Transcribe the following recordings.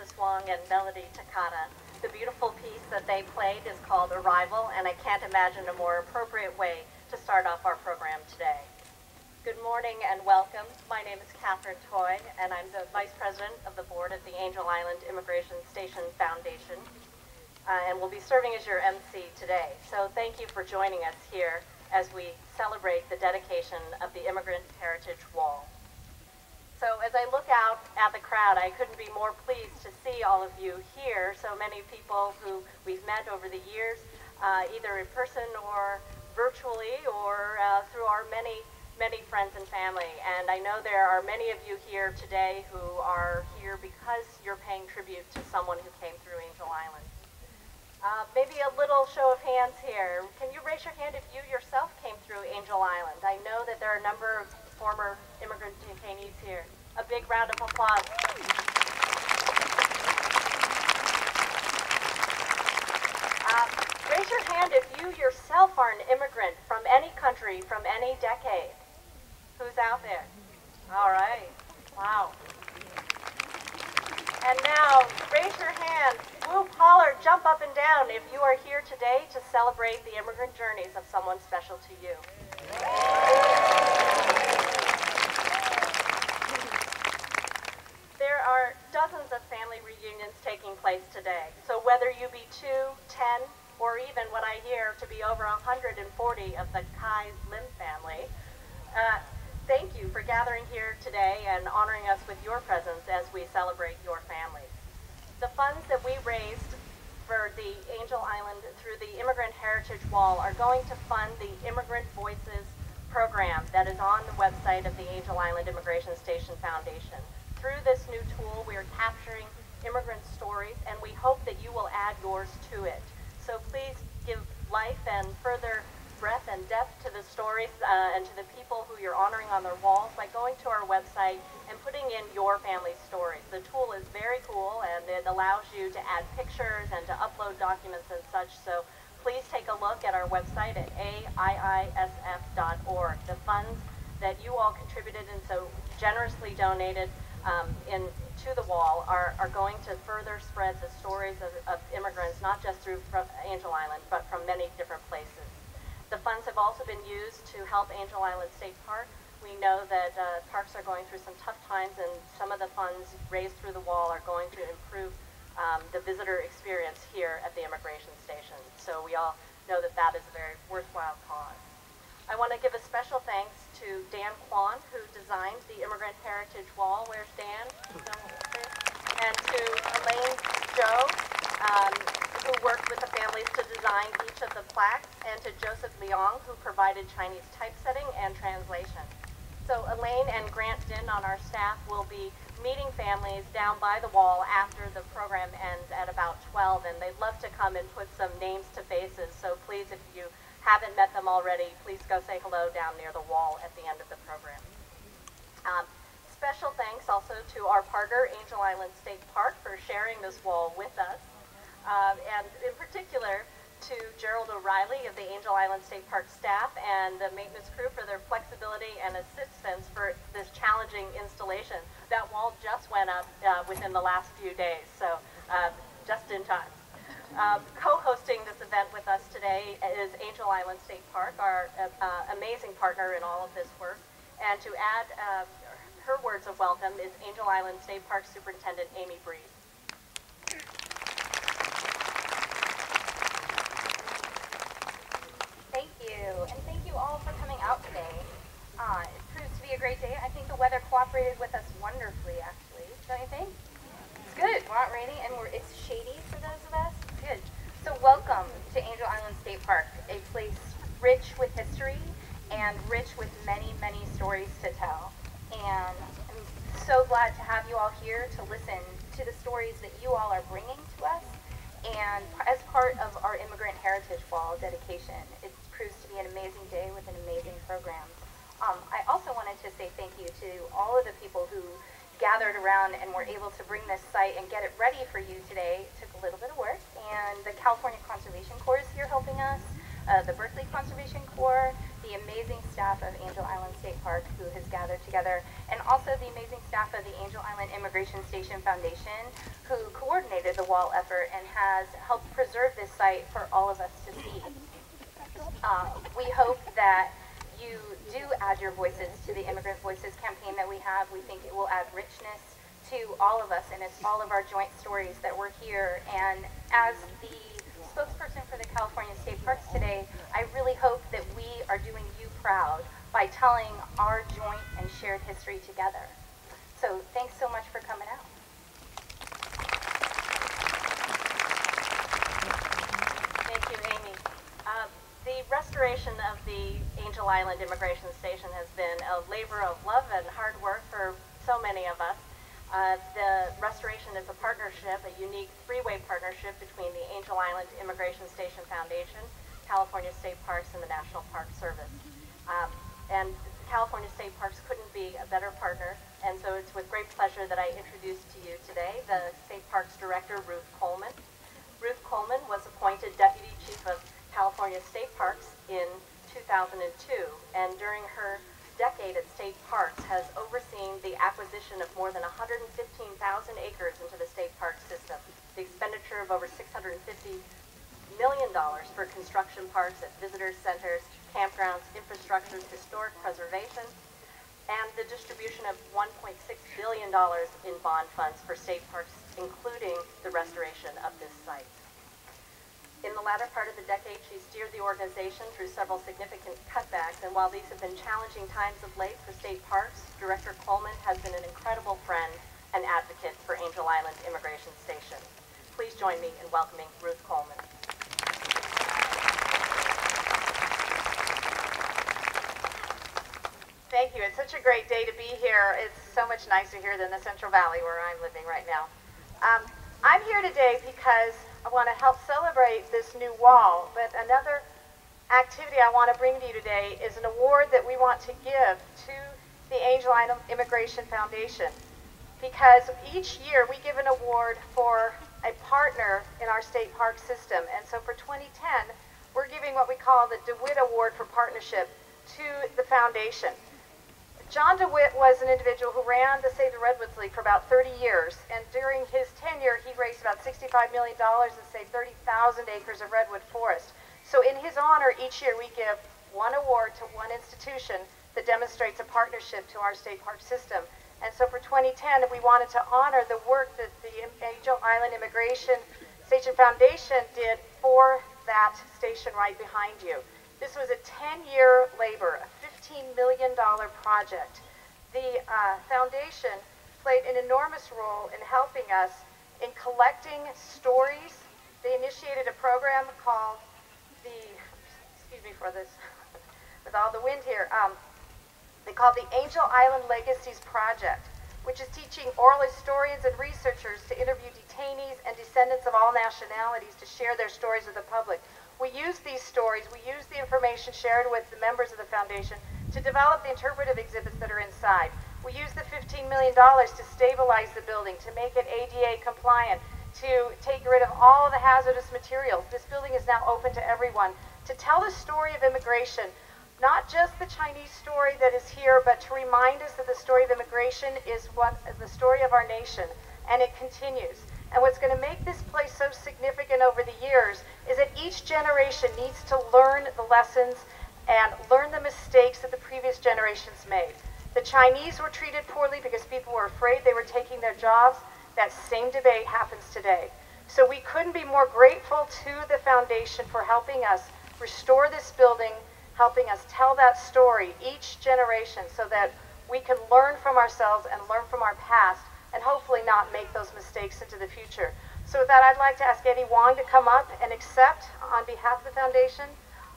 Mrs. Wong and Melody Takata. The beautiful piece that they played is called Arrival, and I can't imagine a more appropriate way to start off our program today. Good morning and welcome. My name is Katherine Toy, and I'm the Vice President of the Board at the Angel Island Immigration Station Foundation, and will be serving as your MC today. So thank you for joining us here as we celebrate the dedication of the Immigrant Heritage Wall. So as I look out at the crowd, I couldn't be more pleased to see all of you here, so many people who we've met over the years, either in person or virtually or through our many friends and family. And I know there are many of you here today who are here because you're paying tribute to someone who came through Angel Island. Maybe a little show of hands here. Can you raise your hand if you yourself came through Angel Island? I know that there are a number of former immigrant detainees here. A big round of applause. Raise your hand if you yourself are an immigrant from any country, from any decade. Who's out there? All right. Wow. And now, raise your hand, whoop, holler, jump up and down if you are here today to celebrate the immigrant journeys of someone special to you. There are dozens of family reunions taking place today. So whether you be 2, 10, or even what I hear to be over 140 of the Kai Lim family, thank you for gathering here today and honoring us with your presence as we celebrate your families. The funds that we raised for the Angel Island through the Immigrant Heritage Wall are going to fund the Immigrant Voices program that is on the website of the Angel Island Immigration Station Foundation. Through this new tool, we are capturing immigrant stories, and we hope that you will add yours to it. So please give life and further breadth and depth to the stories and to the people who you're honoring on their walls by going to our website and putting in your family's stories. The tool is very cool, and it allows you to add pictures and to upload documents and such. So please take a look at our website at AIISF.org. The funds that you all contributed and so generously donated to the wall are going to further spread the stories of immigrants, not just through Angel Island, but from many different places. The funds have also been used to help Angel Island State Park. We know that parks are going through some tough times, and some of the funds raised through the wall are going to improve the visitor experience here at the immigration station. So we all know that that is a very worthwhile cause. I want to give a special thanks to Dan Kwan, who designed the Immigrant Heritage Wall. Where's Dan? And to Elaine Joe, who worked with the families to design each of the plaques, and to Joseph Leong, who provided Chinese typesetting and translation. So Elaine and Grant Din on our staff will be meeting families down by the wall after the program ends at about 12, and they'd love to come and put some names to faces. So please, if you haven't met them already, please go say hello down near the wall at the end of the program. Special thanks also to our partner, Angel Island State Park, for sharing this wall with us. And in particular, to Gerald O'Reilly of the Angel Island State Park staff and the maintenance crew for their flexibility and assistance for this challenging installation. That wall just went up within the last few days, so just in time. Co-hosting this event with us today is Angel Island State Park, our amazing partner in all of this work. And to add her words of welcome is Angel Island State Park Superintendent Amy Brees. Thank you, and thank you all for coming out today. It proves to be a great day. I think the weather cooperated with us wonderfully, actually. Don't you think? It's good. We're not raining, and it's shady for those of us. Good. So welcome to Angel Island State Park, a place rich with history and rich with many, many stories to tell. And I'm so glad to have you all here to listen to the stories that you all are bringing to us. And as part of our Immigrant Heritage Wall dedication, it proves to be an amazing day with an amazing program. I also wanted to say thank you to all of the people who gathered around and were able to bring this site and get it ready for you today. It took a little bit of work, and the California Conservation Corps is here helping us. the Berkeley Conservation Corps, the amazing staff of Angel Island State Park who has gathered together, and also the amazing staff of the Angel Island Immigration Station Foundation who coordinated the wall effort and has helped preserve this site for all of us to see. We hope that you do add your voices to the Immigrant Voices campaign that we have. We think it will add richness to all of us, and it's all of our joint stories that we're here. And as the spokesperson for the California State Parks today, I really hope that we are doing you proud by telling our joint and shared history together. So thanks so much for coming out. Thank you, Amy. The restoration of the Angel Island Immigration Station has been a labor of love and hard work for so many of us. The restoration is a partnership, a unique three-way partnership between the Angel Island Immigration Station Foundation, California State Parks, and the National Park Service. And California State Parks couldn't be a better partner, and so it's with great pleasure that I introduce to you today the State Parks Director, Ruth Coleman. Ruth Coleman was appointed Deputy Chief of California State Parks in 2002, and during her decade at State Parks has overseen the acquisition of more than 115,000 acres into the state park system, the expenditure of over $650 million for construction parks at visitor centers, campgrounds, infrastructures, historic preservation, and the distribution of $1.6 billion in bond funds for state parks, including the restoration of this site. In the latter part of the decade, she steered the organization through several significant cutbacks, and while these have been challenging times of late for state parks, Director Coleman has been an incredible friend and advocate for Angel Island Immigration Station. Please join me in welcoming Ruth Coleman. Thank you. It's such a great day to be here. It's so much nicer here than the Central Valley where I'm living right now. I'm here today because I want to help celebrate this new wall, but another activity I want to bring to you today is an award that we want to give to the Angel Island Immigration Foundation, because each year we give an award for a partner in our state park system, and so for 2010 we're giving what we call the DeWitt Award for Partnership to the foundation. John DeWitt was an individual who ran the Save the Redwoods League for about 30 years, and during his tenure he raised about $65 million and saved 30,000 acres of redwood forest. So in his honor, each year we give one award to one institution that demonstrates a partnership to our state park system. And so for 2010, we wanted to honor the work that the Angel Island Immigration Station Foundation did for that station right behind you. This was a 10-year labor, a $15 million project. The foundation played an enormous role in helping us in collecting stories. They initiated a program called excuse me for this, with all the wind here, they called the Angel Island Legacies Project, which is teaching oral historians and researchers to interview detainees and descendants of all nationalities to share their stories with the public. We use these stories, we use the information shared with the members of the foundation to develop the interpretive exhibits that are inside. We use the $15 million to stabilize the building, to make it ADA compliant, to take rid of all of the hazardous materials. This building is now open to everyone, to tell the story of immigration, not just the Chinese story that is here, but to remind us that the story of immigration is the story of our nation, and it continues. And what's going to make this place so significant over the years is that each generation needs to learn the lessons and learn the mistakes that the previous generations made. The Chinese were treated poorly because people were afraid they were taking their jobs. That same debate happens today. So we couldn't be more grateful to the foundation for helping us restore this building, helping us tell that story each generation so that we can learn from ourselves and learn from our past and hopefully not make those mistakes into the future. So with that, I'd like to ask Eddie Wong to come up and accept, on behalf of the foundation,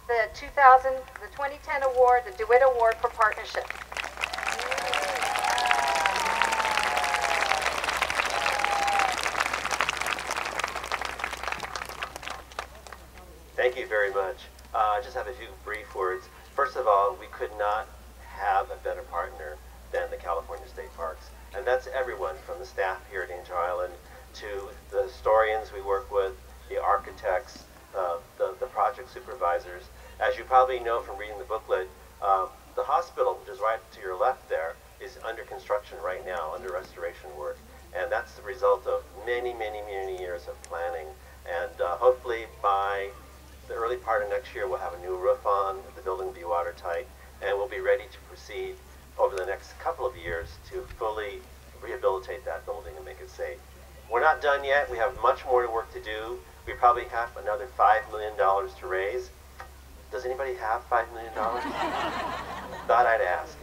the 2010 award, the DeWitt Award for Partnership. Thank you very much. I just have a few brief words. First of all, we could not have a better partner than the California State Parks. And that's everyone from the staff here at Angel Island to the historians we work with, the architects, the project supervisors. As you probably know from reading the booklet, the hospital, which is right to your left there, is under construction right now, under restoration work. And that's the result of many, many, many years of planning. And hopefully by the early part of next year, we'll have a new roof on, the building will be watertight, and we'll be ready to proceed over the next couple of years to fully rehabilitate that building and make it safe. We're not done yet. We have much more work to do. We probably have another $5 million to raise. Does anybody have $5 million? Thought I'd ask.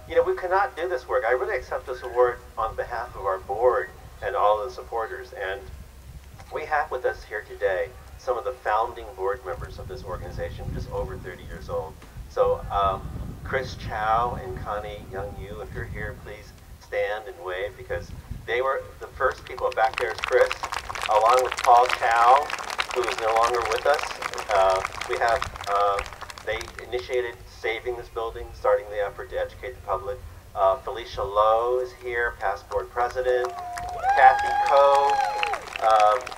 You know, we cannot do this work. I really accept this award on behalf of our board and all of the supporters. And we have with us here today some of the founding board members of this organization, which is over 30 years old. So Chris Chow and Connie Young-Yu, if you're here, please stand and wave, because they were the first people. Back there is Chris, along with Paul Chow, who is no longer with us. They initiated saving this building, starting the effort to educate the public. Felicia Lowe is here, past board president. Kathy Coe,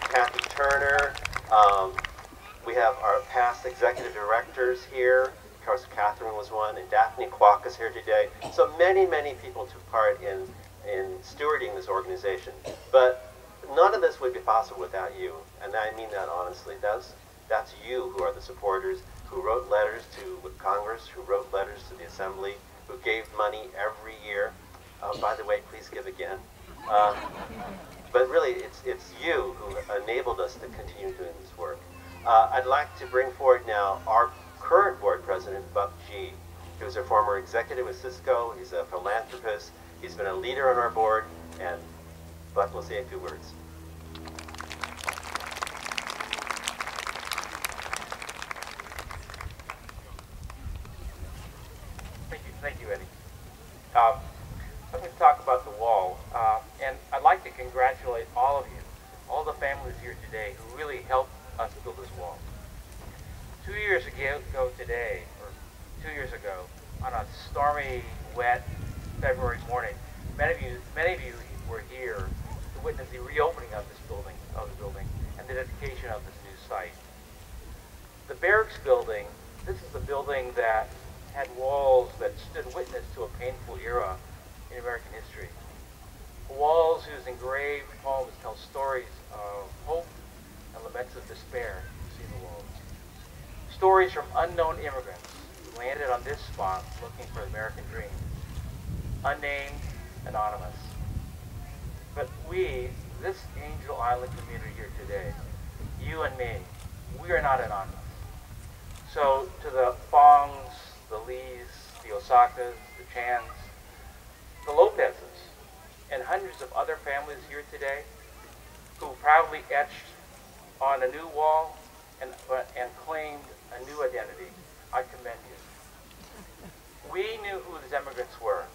Kathy Turner. We have our past executive directors here. Of course, Katherine was one, and Daphne Kwok is here today. So many, many people took part in stewarding this organization. But none of this would be possible without you, and I mean that honestly. That's you who are the supporters, who wrote letters to Congress, who wrote letters to the Assembly, who gave money every year. By the way, please give again. But really, it's you who enabled us to continue doing this work. I'd like to bring forward now our current board president, Buck G., who's a former executive with Cisco. He's a philanthropist. He's been a leader on our board, and Buck will say a few words. Thank you, Eddie. I'm going to talk about the wall, and I'd like to congratulate all of you, all the families here today who really helped us build this wall. 2 years ago today, or 2 years ago, on a stormy, wet February morning, many of you were here to witness the reopening of the building, and the dedication of this new site. The barracks building, this is the building that had walls that stood witness to a painful era in American history. Walls whose engraved poems tell stories of hope and laments of despair. You see the walls. Stories from unknown immigrants who landed on this spot looking for the American dream. Unnamed, anonymous. But we, this Angel Island community here today, you and me, we are not anonymous. So to the Fongs, the Lees, the Osakas, the Chans, the Lopezes, and hundreds of other families here today who proudly etched on a new wall and claimed a new identity, I commend you. We knew who these immigrants were.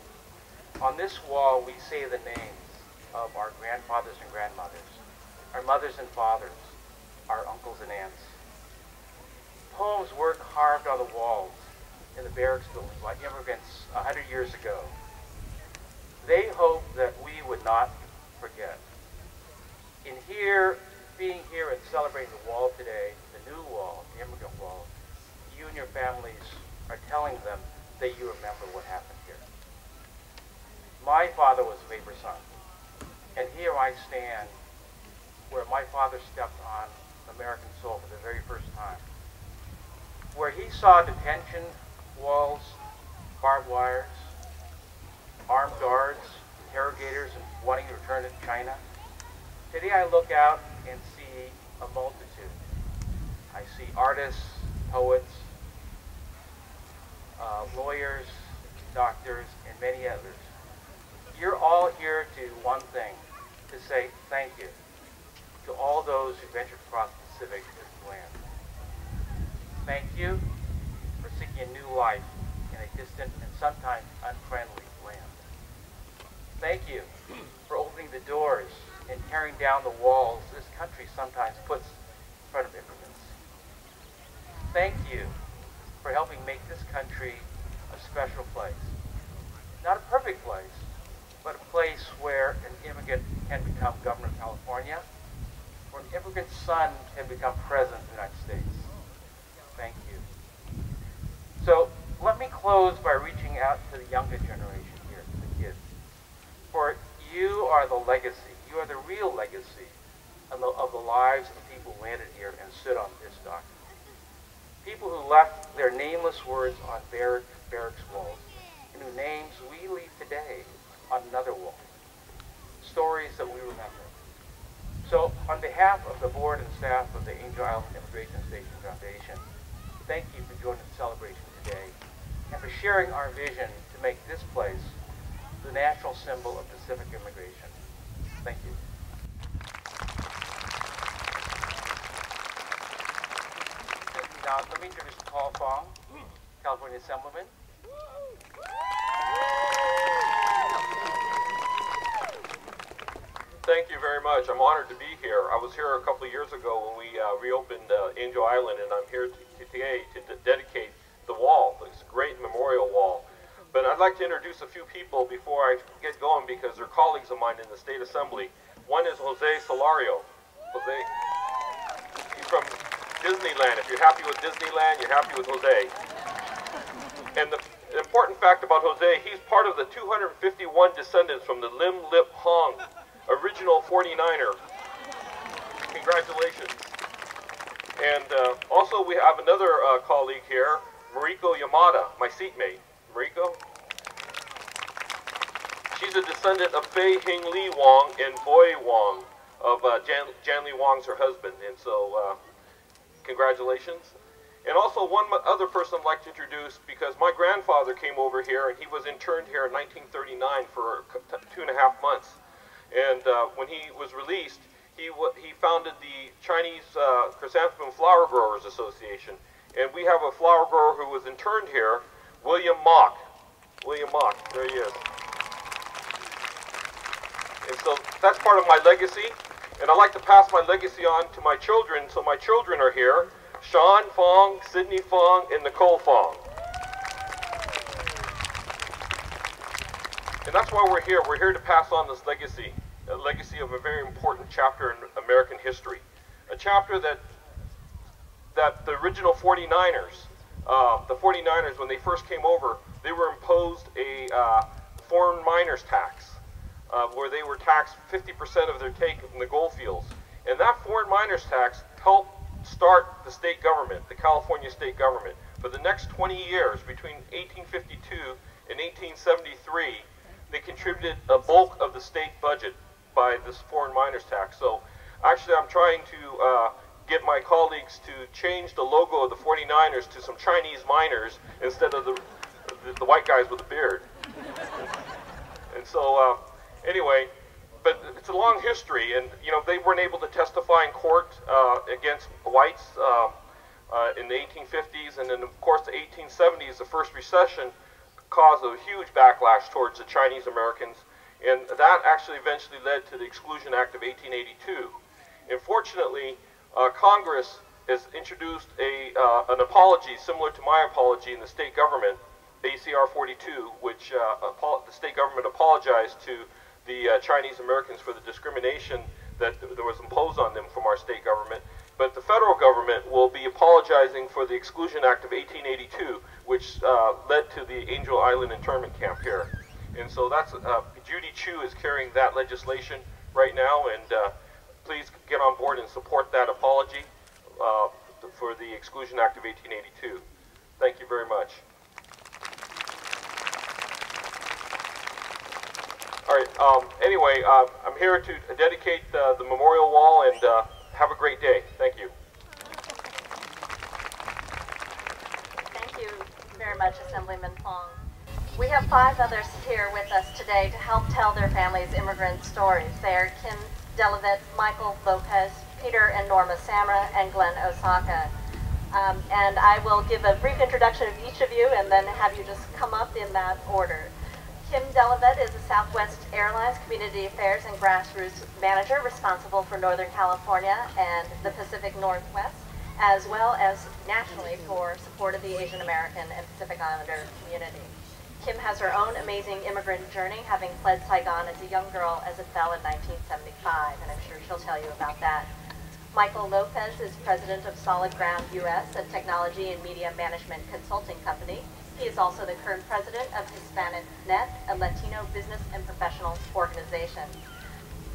On this wall, we say the names of our grandfathers and grandmothers, our mothers and fathers, our uncles and aunts. Poems were carved on the walls in the barracks building by immigrants 100 years ago. They hoped that we would not forget. Being here and celebrating the wall today, the new wall, the immigrant wall, you and your families are telling them that you remember what happened here. My father was a Vapor son, and here I stand where my father stepped on American soil for the very first time, where he saw detention walls, barbed wires, armed guards, interrogators, and wanting to return to China. Today I look out and see a multitude. I see artists, poets, lawyers, doctors, and many others. You're all here to do one thing, to say thank you to all those who ventured across the Pacific to this land. Thank you for seeking a new life in a distant and sometimes unfriendly land. Thank you for opening the doors and tearing down the walls this country sometimes puts in front of immigrants. Thank you for helping make this country a special place. Not a perfect place, but a place where an immigrant can become governor of California, where for an immigrant son can become president of the United States. Thank you. So let me close by reaching out to the younger generation here, the kids. For you are the legacy, you are the real legacy of the lives of the people who landed here and stood on this document. People who left their nameless words on barracks walls, and whose names we leave today on another wall. Stories that we remember. So, on behalf of the board and staff of the Angel Island Immigration Station Foundation, thank you for joining the celebration today and for sharing our vision to make this place the national symbol of Pacific immigration. Thank you. Now, let me introduce Fong, California Assemblyman. Thank you very much. I'm honored to be here. I was here a couple of years ago when we reopened Angel Island, and I'm here today to dedicate the wall, this great memorial wall. But I'd like to introduce a few people before I get going because they're colleagues of mine in the State Assembly. One is Jose Solario. Jose, he's from Disneyland. If you're happy with Disneyland, you're happy with Jose. And the important fact about Jose, he's part of the 251 descendants from the Lim Lip Hong, original 49er. Congratulations. And also we have another colleague here, Mariko Yamada, my seatmate. Mariko? She's a descendant of Fei Hing Li Wong and Boy Wong, of Jan Li Wong's her husband. And so, congratulations. And also one other person I'd like to introduce, because my grandfather came over here and he was interned here in 1939 for 2.5 months. And when he was released, he founded the Chinese Chrysanthemum Flower Growers Association. And we have a flower grower who was interned here, William Mock. William Mock, there he is. And so that's part of my legacy. And I'd like to pass my legacy on to my children. So my children are here, Sean Fong, Sydney Fong, and Nicole Fong. And that's why we're here. We're here to pass on this legacy, a legacy of a very important chapter in American history. A chapter that the original 49ers, when they first came over, they were imposed a foreign miners tax, where they were taxed 50% of their take in the gold fields. And that foreign miners tax helped start the state government, the California state government. For the next 20 years, between 1852 and 1873, they contributed a bulk of the state budget by this foreign miners tax. So actually I'm trying to get my colleagues to change the logo of the 49ers to some Chinese miners instead of the white guys with a beard. And so anyway, but it's a long history, and you know, they weren't able to testify in court against whites in the 1850s, and then of course the 1870s, the first recession caused a huge backlash towards the Chinese Americans, and that actually eventually led to the Exclusion Act of 1882. Unfortunately, Congress has introduced an apology similar to my apology in the state government, ACR 42, which the state government apologized to the Chinese Americans for the discrimination that was imposed on them from our state government. But the federal government will be apologizing for the Exclusion Act of 1882, which led to the Angel Island internment camp here. And so that's, Judy Chu is carrying that legislation right now, and please get on board and support that apology for the Exclusion Act of 1882. Thank you very much. All right, anyway, I'm here to dedicate the memorial wall, and have a great day. Thank you. Thank you very much, Assemblyman Fong. We have 5 others here with us today to help tell their families' immigrant stories. They are Kim Delevette, Michael Lopez, Peter and Norma Samra, and Glenn Osaka. And I will give a brief introduction of each of you and then have you just come up in that order. Kim Delevette is a Southwest Airlines Community Affairs and Grassroots Manager responsible for Northern California and the Pacific Northwest, as well as nationally for support of the Asian American and Pacific Islander community. Kim has her own amazing immigrant journey, having fled Saigon as a young girl as it fell in 1975, and I'm sure she'll tell you about that. Michael Lopez is president of Solid Ground US, a technology and media management consulting company. He is also the current president of Hispanic Net, a Latino business and professional organization.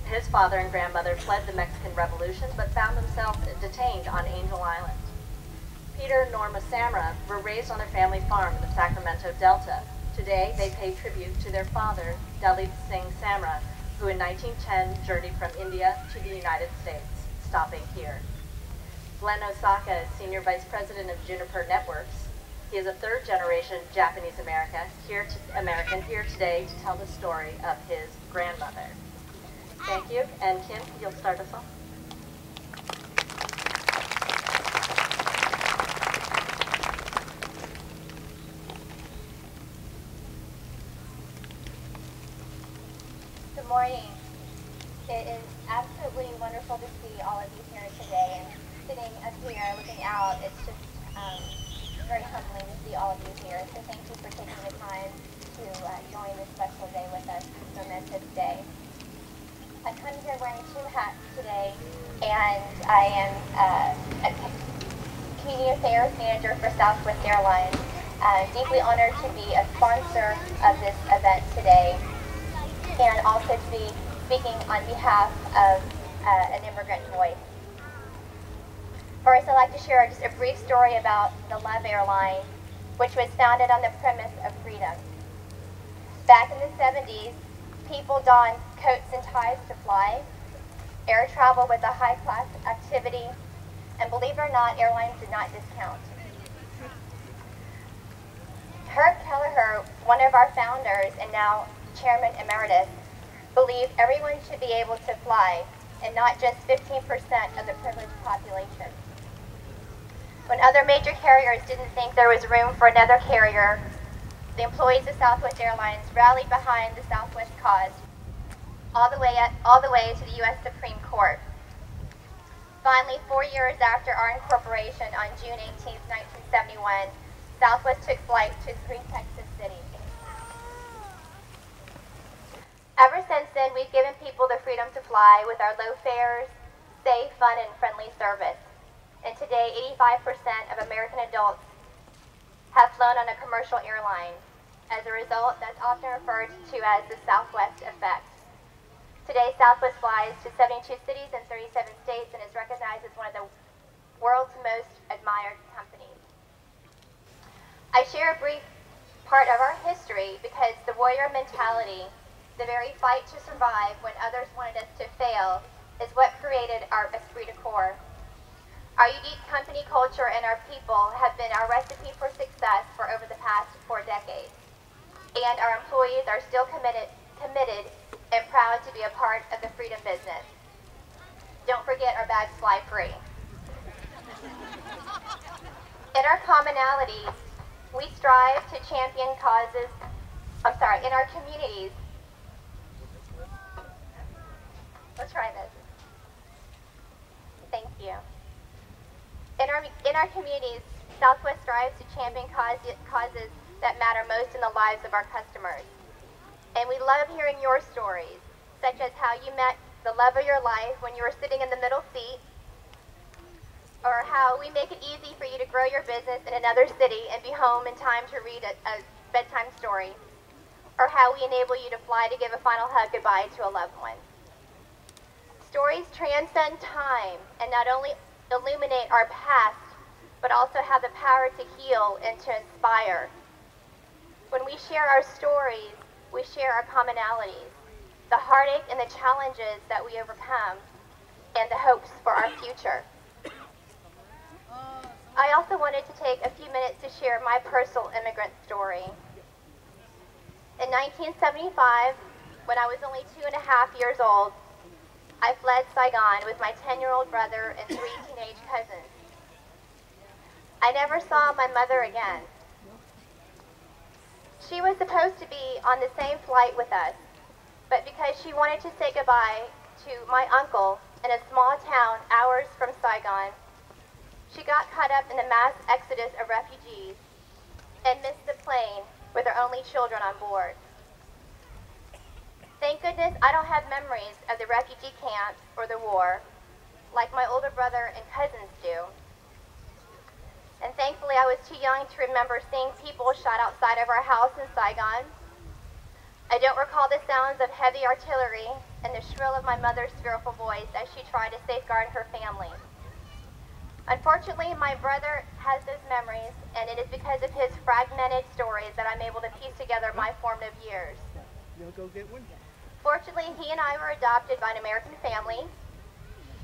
His father and grandmother fled the Mexican Revolution, but found themselves detained on Angel Island. Peter and Norma Samra were raised on their family farm in the Sacramento Delta. Today, they pay tribute to their father, Delevette Samra, who in 1910 journeyed from India to the United States, stopping here. Glenn Osaka is Senior Vice President of Juniper Networks. He is a third-generation Japanese American here today to tell the story of his grandmother. Thank you, and Kim, you'll start us off. Good morning. It is absolutely wonderful to see all of you here today, and sitting up here looking out, it's just very humbling to see all of you here. So thank you for taking the time to join this special day with us, this momentous day. I come here wearing two hats today, and I am a Community Affairs Manager for Southwest Airlines. Deeply honored to be a sponsor of this event today, and also to be speaking on behalf of an immigrant voice. First, I'd like to share just a brief story about the Love airline, which was founded on the premise of freedom. Back in the 70s, people donned coats and ties to fly. Air travel was a high-class activity, and believe it or not, airlines did not discount. Herb Kelleher, one of our founders and now Chairman Emeritus, believed everyone should be able to fly, and not just 15% of the privileged population. When other major carriers didn't think there was room for another carrier, the employees of Southwest Airlines rallied behind the Southwest cause, all the way to the U.S. Supreme Court. Finally, 4 years after our incorporation on June 18, 1971, Southwest took flight to Spring, Texas City. Ever since then, we've given people the freedom to fly with our low fares, safe, fun, and friendly service. And today, 85% of American adults have flown on a commercial airline. As a result, that's often referred to as the Southwest effect. Today, Southwest flies to 72 cities and 37 states and is recognized as one of the world's most admired companies. I share a brief part of our history because the warrior mentality, the very fight to survive when others wanted us to fail, is what created our esprit de corps. Our unique company culture and our people have been our recipe for success for over the past 4 decades. And our employees are still committed and proud to be a part of the freedom business. Don't forget our bags fly free. In our commonalities, we strive to champion causes, in our communities. Let's try this. Thank you. In our communities, Southwest strives to champion causes that matter most in the lives of our customers. And we love hearing your stories, such as how you met the love of your life when you were sitting in the middle seat, or how we make it easy for you to grow your business in another city and be home in time to read a bedtime story, or how we enable you to fly to give a final hug goodbye to a loved one. Stories transcend time and not only illuminate our past, but also have the power to heal and to inspire. When we share our stories, we share our commonalities, the heartache and the challenges that we overcome, and the hopes for our future. I also wanted to take a few minutes to share my personal immigrant story. In 1975, when I was only 2.5 years old, I fled Saigon with my 10-year-old brother and 3 teenage cousins. I never saw my mother again. She was supposed to be on the same flight with us, but because she wanted to say goodbye to my uncle in a small town hours from Saigon, she got caught up in the mass exodus of refugees and missed the plane with her only children on board. Thank goodness I don't have memories of the refugee camps or the war, like my older brother and cousins do. And thankfully, I was too young to remember seeing people shot outside of our house in Saigon. I don't recall the sounds of heavy artillery and the shrill of my mother's fearful voice as she tried to safeguard her family. Unfortunately, my brother has those memories, and it is because of his fragmented stories that I'm able to piece together my formative years. Fortunately, he and I were adopted by an American family,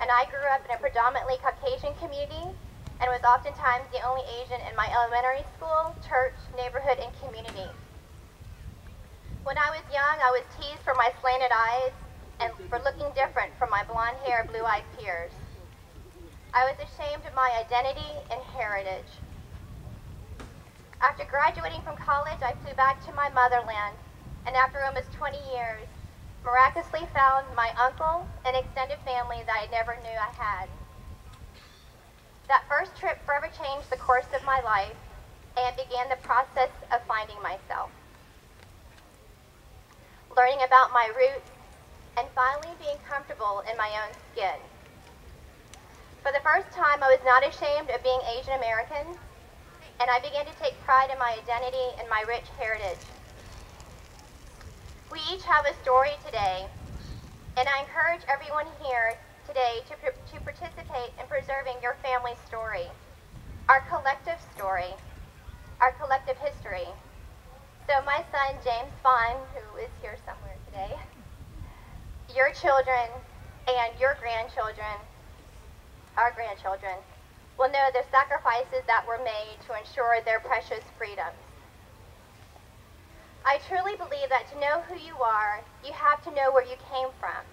and I grew up in a predominantly Caucasian community and was oftentimes the only Asian in my elementary school, church, neighborhood, and community. When I was young, I was teased for my slanted eyes and for looking different from my blonde hair, blue-eyed peers. I was ashamed of my identity and heritage. After graduating from college, I flew back to my motherland, and after almost 20 years, miraculously found my uncle and extended family that I never knew I had. That first trip forever changed the course of my life and began the process of finding myself. Learning about my roots and finally being comfortable in my own skin. For the first time, I was not ashamed of being Asian American, and I began to take pride in my identity and my rich heritage. We each have a story today, and I encourage everyone here today to participate in preserving your family's story, our collective story, our collective history. So my son, James Fong, who is here somewhere today, your children and your grandchildren, our grandchildren, will know the sacrifices that were made to ensure their precious freedoms. I truly believe that to know who you are, you have to know where you came from.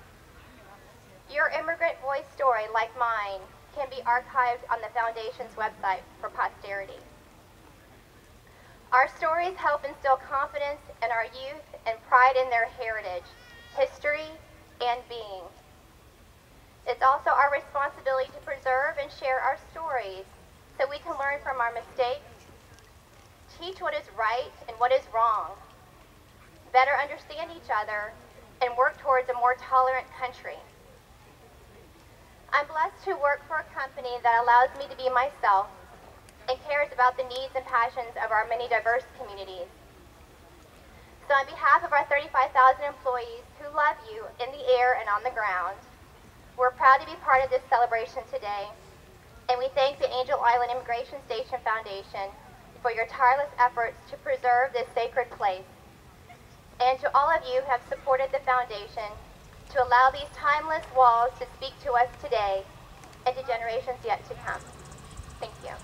Your immigrant voice story, like mine, can be archived on the Foundation's website for posterity. Our stories help instill confidence in our youth and pride in their heritage, history, and being. It's also our responsibility to preserve and share our stories so we can learn from our mistakes, teach what is right and what is wrong, better understand each other, and work towards a more tolerant country. I'm blessed to work for a company that allows me to be myself and cares about the needs and passions of our many diverse communities. So on behalf of our 35,000 employees who love you in the air and on the ground, we're proud to be part of this celebration today, and we thank the Angel Island Immigration Station Foundation for your tireless efforts to preserve this sacred place, and to all of you who have supported the foundation to allow these timeless walls to speak to us today and to generations yet to come. Thank you.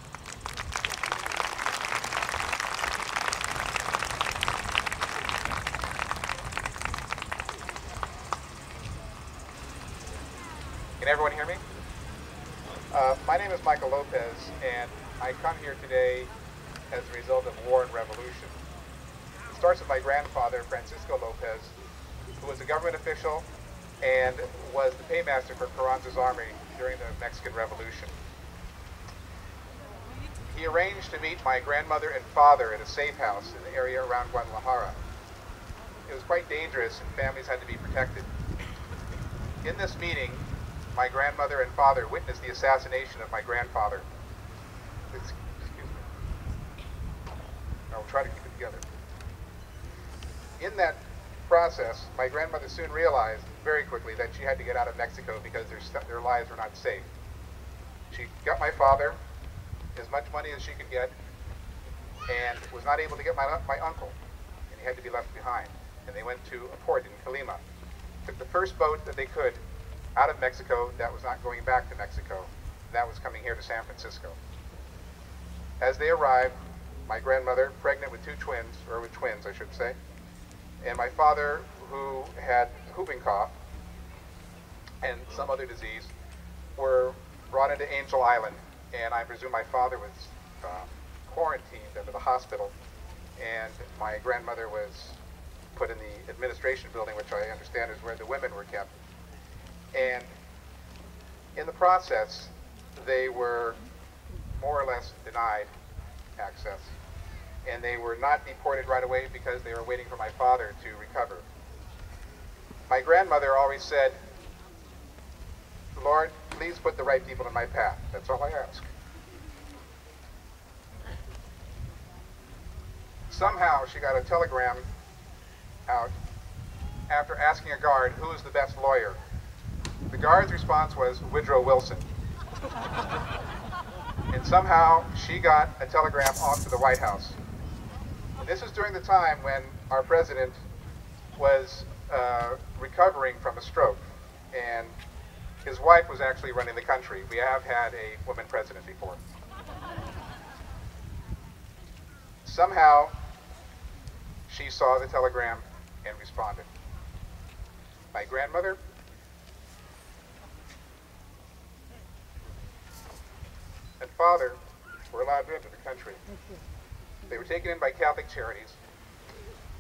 Can everyone hear me? My name is Michael Lopez, and I come here today as a result of war and revolution. It starts with my grandfather, Francisco Lopez, who was a government official and was the paymaster for Carranza's army during the Mexican Revolution. He arranged to meet my grandmother and father at a safe house in the area around Guadalajara. It was quite dangerous, and families had to be protected. In this meeting, my grandmother and father witnessed the assassination of my grandfather. Excuse me. I'll try to keep it together. In that process, my grandmother soon realized very quickly that she had to get out of Mexico because their lives were not safe. She got my father as much money as she could get and was not able to get my uncle, and he had to be left behind. And they went to a port in Colima. Took the first boat that they could out of Mexico that was not going back to Mexico. That was coming here to San Francisco. As they arrived, my grandmother, pregnant with twins, I should say, and my father, who had whooping cough and some other disease, were brought into Angel Island, and I presume my father was quarantined at the hospital, and my grandmother was put in the administration building, which I understand is where the women were kept. And in the process, they were more or less denied access. And they were not deported right away because they were waiting for my father to recover. My grandmother always said, "Lord, please put the right people in my path. That's all I ask. Somehow she got a telegram out after asking a guard who is the best lawyer. The guard's response was Woodrow Wilson. And somehow she got a telegram off to the White House. And this is during the time when our president was recovering from a stroke, and his wife was actually running the country. We have had a woman president before. Somehow she saw the telegram and responded. My grandmother and father were allowed into the country. They were taken in by Catholic Charities.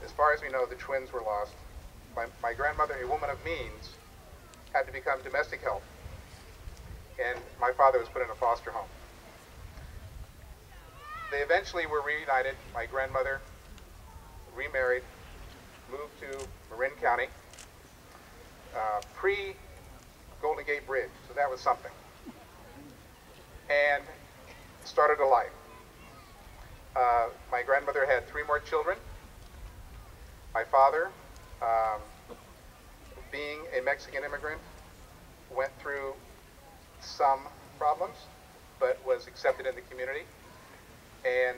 As far as we know, the twins were lost. My grandmother, a woman of means, had to become domestic help, and my father was put in a foster home. They eventually were reunited. My grandmother remarried, moved to Marin County, pre-Golden Gate Bridge, so that was something, and started a life. My grandmother had 3 more children. My father, being a Mexican immigrant, went through some problems, but was accepted in the community and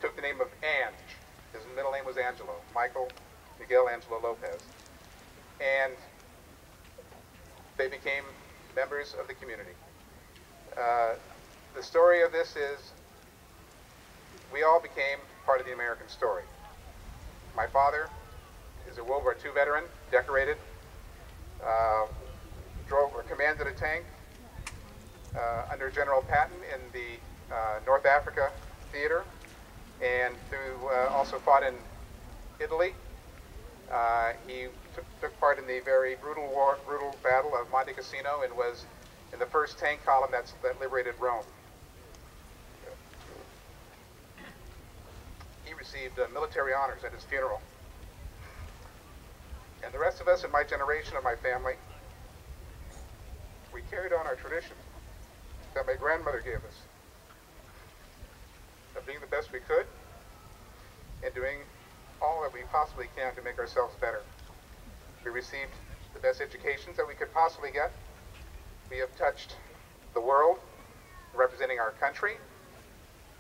took the name of Ange. His middle name was Angelo, Michael Miguel Angelo Lopez. And they became members of the community. The story of this is we all became part of the American story. My father is a World War II veteran, decorated, commanded a tank under General Patton in the North Africa theater, and also fought in Italy. He took part in the very brutal battle of Monte Cassino and was in the first tank column that liberated Rome. He received military honors at his funeral. And the rest of us in my generation of my family, we carried on our tradition that my grandmother gave us of being the best we could and doing all that we possibly can to make ourselves better. We received the best educations that we could possibly get. We have touched the world, representing our country,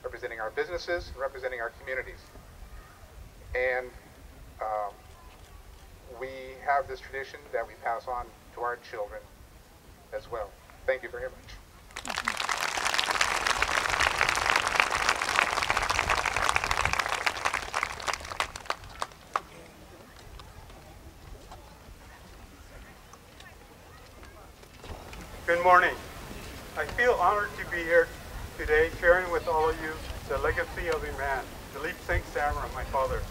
representing our businesses, representing our communities. And we have this tradition that we pass on to our children as well. Thank you very much. Good morning. I feel honored to be here today sharing with all of you the legacy of a man, Dilip Singh Samra, my father.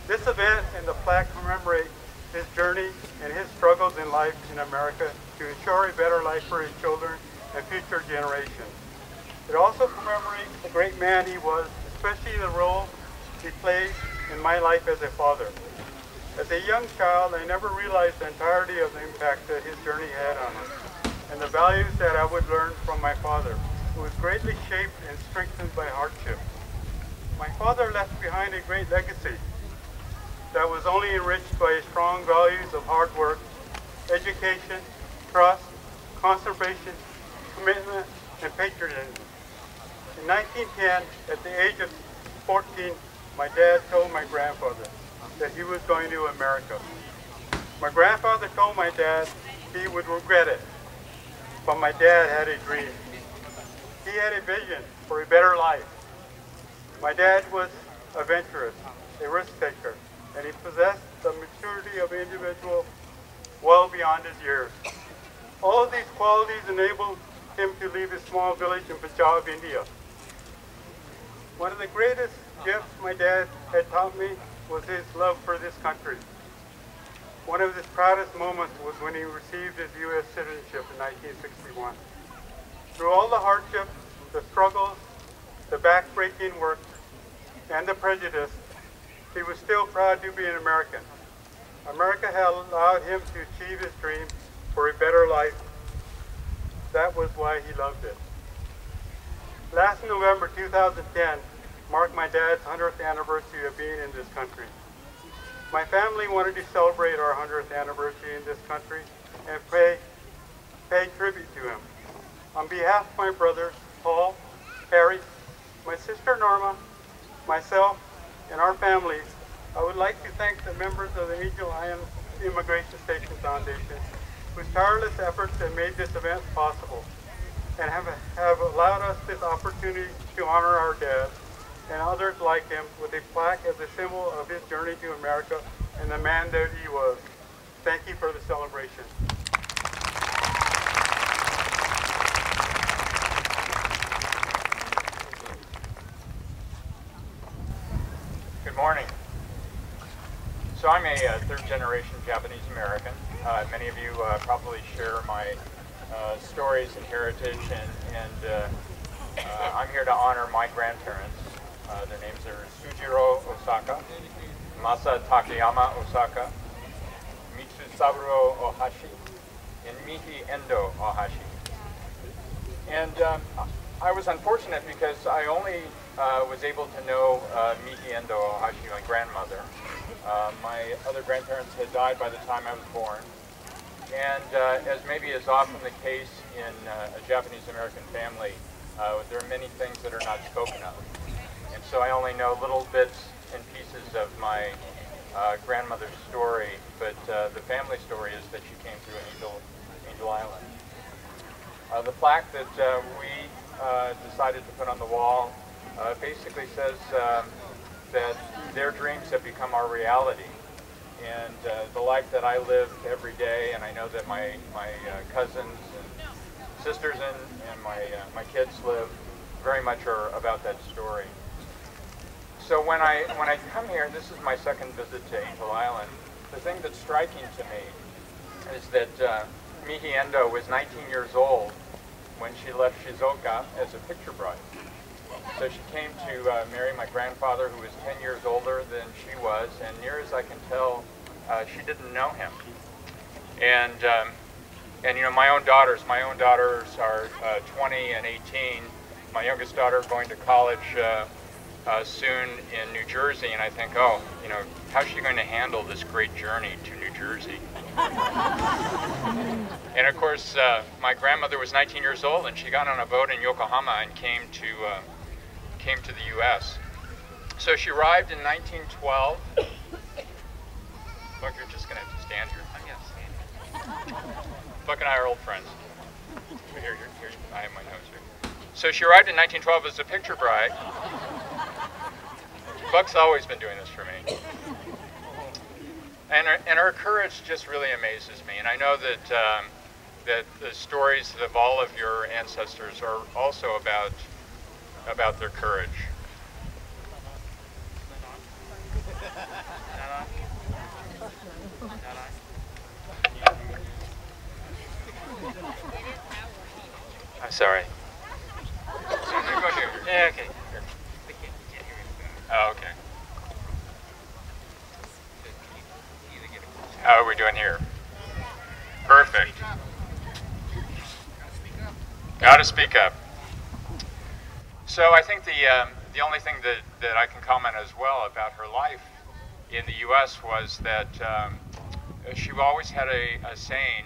This event and the plaque commemorate his journey and his struggles in life in America to ensure a better life for his children and future generations. It also commemorates the great man he was, especially the role he played in my life as a father. As a young child, I never realized the entirety of the impact that his journey had on us and the values that I would learn from my father, who was greatly shaped and strengthened by hardship. My father left behind a great legacy that was only enriched by his strong values of hard work, education, trust, conservation, commitment, and patriotism. In 1910, at the age of 14, my dad told my grandfather that he was going to America. My grandfather told my dad he would regret it, but my dad had a dream. He had a vision for a better life. My dad was adventurous, a risk taker, and he possessed the maturity of an individual well beyond his years. All of these qualities enabled him to leave his small village in Punjab, India. One of the greatest gifts my dad had taught me was his love for this country. One of his proudest moments was when he received his U.S. citizenship in 1961. Through all the hardships, the struggles, the back-breaking work, and the prejudice, he was still proud to be an American. America had allowed him to achieve his dream for a better life that was why he loved it. Last November 2010 marked my dad's 100th anniversary of being in this country. My family wanted to celebrate our 100th anniversary in this country and pay tribute to him. On behalf of my brothers, Paul, Harry, my sister Norma, myself, and our families, I would like to thank the members of the Angel Island Immigration Station Foundation whose tireless efforts have made this event possible and have allowed us this opportunity to honor our dad and others like him with a plaque as a symbol of his journey to America and the man that he was. Thank you for the celebration. Good morning. So I'm a third-generation Japanese American. Many of you probably share my stories and heritage, and I'm here to honor my grandparents. Their names are Sujiro Osaka, Masa Takayama Osaka, Mitsusaburo Ohashi, and Mihi Endo Ohashi. And I was unfortunate because I only was able to know Mihi Endo Ohashi, my grandmother. My other grandparents had died by the time I was born. And as maybe is often the case in a Japanese-American family, there are many things that are not spoken of. And so I only know little bits and pieces of my grandmother's story, but the family story is that she came through Angel Island. The plaque that we decided to put on the wall basically says that their dreams have become our reality. And the life that I live every day, and I know that my cousins and sisters and my kids live, very much are about that story. So when I come here, and this is my second visit to Angel Island, the thing that's striking to me is that Mihi Endo was 19 years old when she left Shizuoka as a picture bride. So she came to marry my grandfather, who was 10 years older than she was, and near as I can tell, she didn't know him. And you know, my own daughters are 20 and 18. My youngest daughter going to college soon in New Jersey, and I think, oh, you know, how's she going to handle this great journey to New Jersey? And of course, my grandmother was 19 years old, and she got on a boat in Yokohama and came to the U.S. So she arrived in 1912. Look, you're just going to have to stand here. I'm going to stand here. Buck and I are old friends. Here, I have my notes here. So she arrived in 1912 as a picture bride. Buck's always been doing this for me. And her courage just really amazes me. And I know that that the stories of all of your ancestors are also about their courage. I'm sorry. Yeah, okay. Oh, okay. How are we doing here? Perfect. Gotta speak up. So I think the only thing that I can comment as well about her life in the U.S. was that she always had a saying,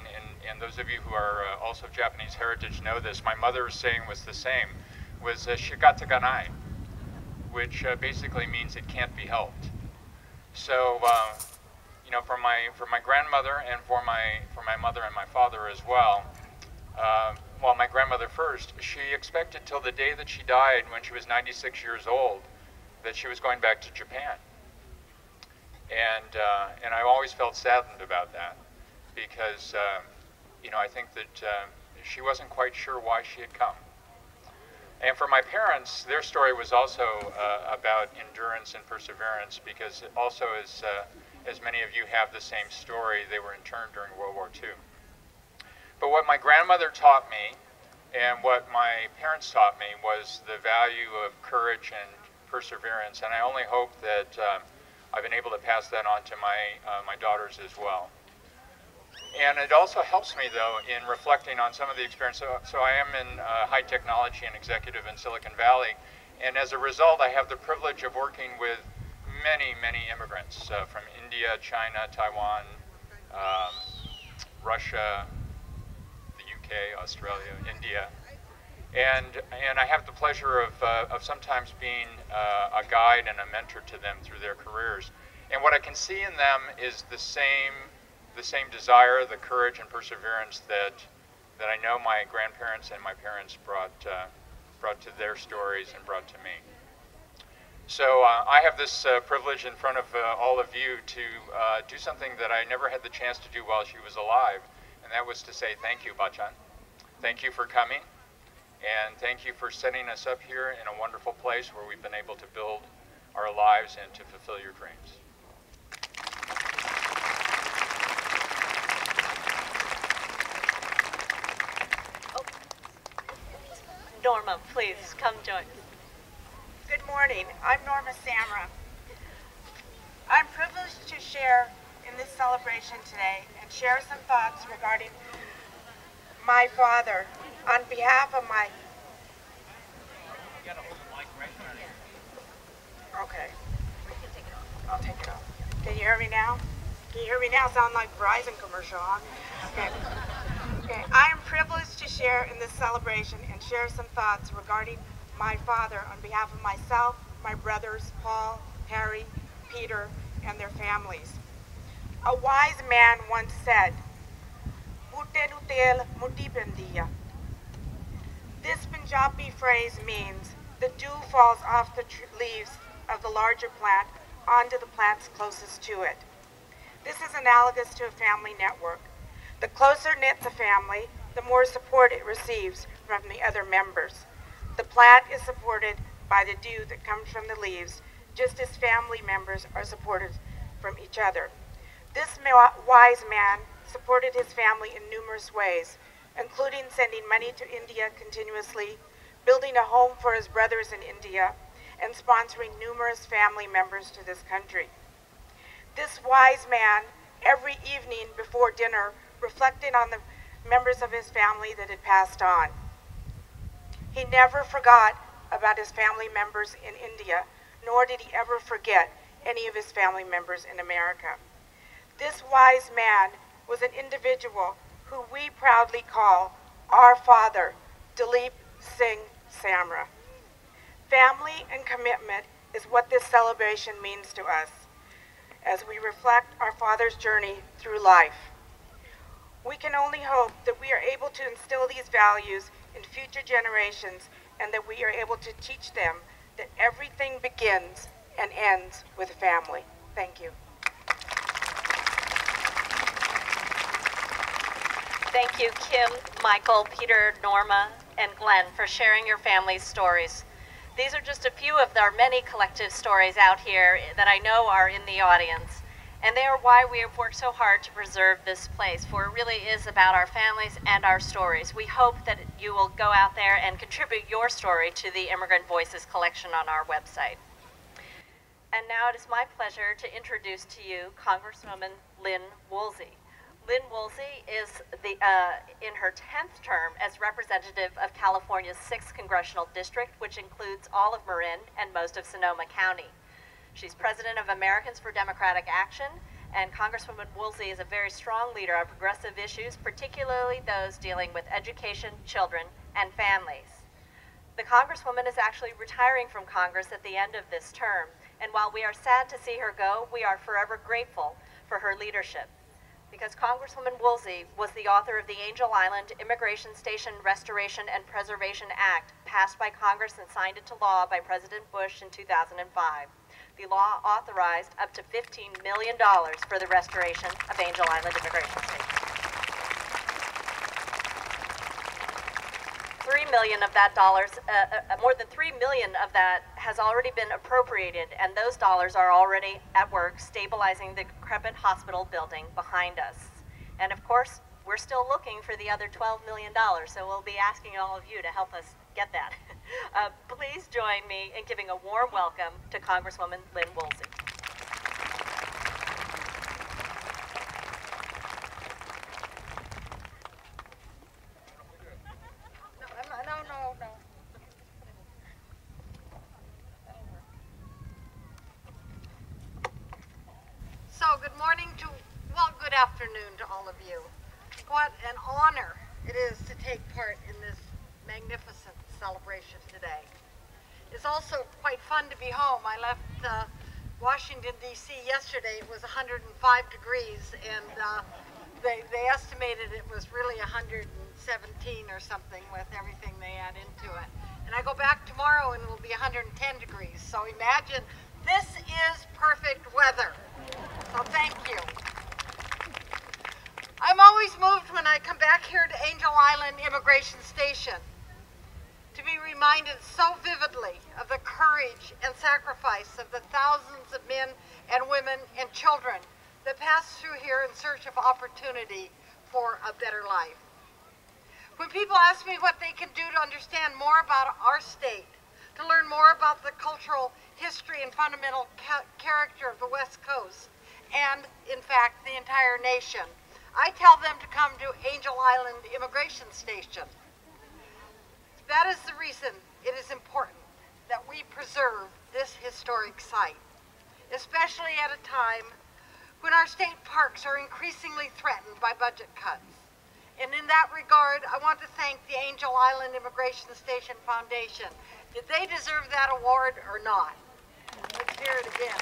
and those of you who are also of Japanese heritage know this. My mother's saying was the same, was "shigata ga nai," which basically means it can't be helped. So you know, for my grandmother and for my mother and my father as well. Well, my grandmother first, she expected till the day that she died, when she was 96 years old, that she was going back to Japan. And I always felt saddened about that, because you know, I think that she wasn't quite sure why she had come. And for my parents, their story was also about endurance and perseverance, because also as many of you have the same story, they were interned during World War II. But what my grandmother taught me and what my parents taught me was the value of courage and perseverance, and I only hope that I've been able to pass that on to my daughters as well. And it also helps me, though, in reflecting on some of the experience. So I am in high technology and executive in Silicon Valley, and as a result, I have the privilege of working with many, many immigrants from India, China, Taiwan, Russia, the UK, Australia, India. And I have the pleasure of sometimes being a guide and a mentor to them through their careers. And what I can see in them is the same desire, the courage and perseverance that I know my grandparents and my parents brought to their stories and brought to me. So I have this privilege in front of all of you to do something that I never had the chance to do while she was alive, and that was to say thank you, Bachan. Thank you for coming, and thank you for setting us up here in a wonderful place where we've been able to build our lives and to fulfill your dreams. Norma, please come join us. Good morning. I'm Norma Samra. I'm privileged to share in this celebration today and share some thoughts regarding my father on behalf of my... Okay. I'll take it off. Can you hear me now? Can you hear me now? Sound like Verizon commercial, huh? Okay. Okay. I am privileged to share in this celebration and share some thoughts regarding my father on behalf of myself, my brothers, Paul, Harry, Peter, and their families. A wise man once said, this Punjabi phrase means the dew falls off the leaves of the larger plant onto the plants closest to it. This is analogous to a family network. The closer knit the family, the more support it receives from the other members. The plant is supported by the dew that comes from the leaves, just as family members are supported from each other. This wise man supported his family in numerous ways, including sending money to India continuously, building a home for his brothers in India, and sponsoring numerous family members to this country. This wise man, every evening before dinner, reflected on the members of his family that had passed on. He never forgot about his family members in India, nor did he ever forget any of his family members in America. This wise man was an individual who we proudly call our father, Delevette Samra. Family and commitment is what this celebration means to us as we reflect our father's journey through life. We can only hope that we are able to instill these values in future generations and that we are able to teach them that everything begins and ends with family. Thank you. Thank you, Kim, Michael, Peter, Norma, and Glenn for sharing your family's stories. These are just a few of our many collective stories out here that I know are in the audience, and they are why we have worked so hard to preserve this place, for it really is about our families and our stories. We hope that you will go out there and contribute your story to the Immigrant Voices collection on our website. And now it is my pleasure to introduce to you Congresswoman Lynn Woolsey. Lynn Woolsey is in her 10th term as representative of California's 6th Congressional District, which includes all of Marin and most of Sonoma County. She's president of Americans for Democratic Action, and Congresswoman Woolsey is a very strong leader on progressive issues, particularly those dealing with education, children, and families. The Congresswoman is actually retiring from Congress at the end of this term, and while we are sad to see her go, we are forever grateful for her leadership. Because Congresswoman Woolsey was the author of the Angel Island Immigration Station Restoration and Preservation Act, passed by Congress and signed into law by President Bush in 2005. The law authorized up to $15 million for the restoration of Angel Island Immigration Station. More than $3 million of that has already been appropriated, and those dollars are already at work stabilizing the decrepit hospital building behind us. And of course, we're still looking for the other $12 million, so we'll be asking all of you to help us get that. Please join me in giving a warm welcome to Congresswoman Lynn Woolsey. good morning good afternoon to all of you. What an honor it is to take part in this magnificent celebration today. It's also quite fun to be home. I left Washington, D.C. yesterday. It was 105 degrees, and they estimated it was really 117 or something with everything they add into it. And I go back tomorrow and it will be 110 degrees. So imagine, this is perfect weather. So thank you. I'm always moved when I come back here to Angel Island Immigration Station to be reminded so vividly of the courage and sacrifice of the thousands of men and women and children that pass through here in search of opportunity for a better life. When people ask me what they can do to understand more about our state, to learn more about the cultural history and fundamental character of the West Coast, and in fact the entire nation, I tell them to come to Angel Island Immigration Station. That is the reason it is important that we preserve this historic site, especially at a time when our state parks are increasingly threatened by budget cuts. And in that regard, I want to thank the Angel Island Immigration Station Foundation. Did they deserve that award or not? Let's hear it again.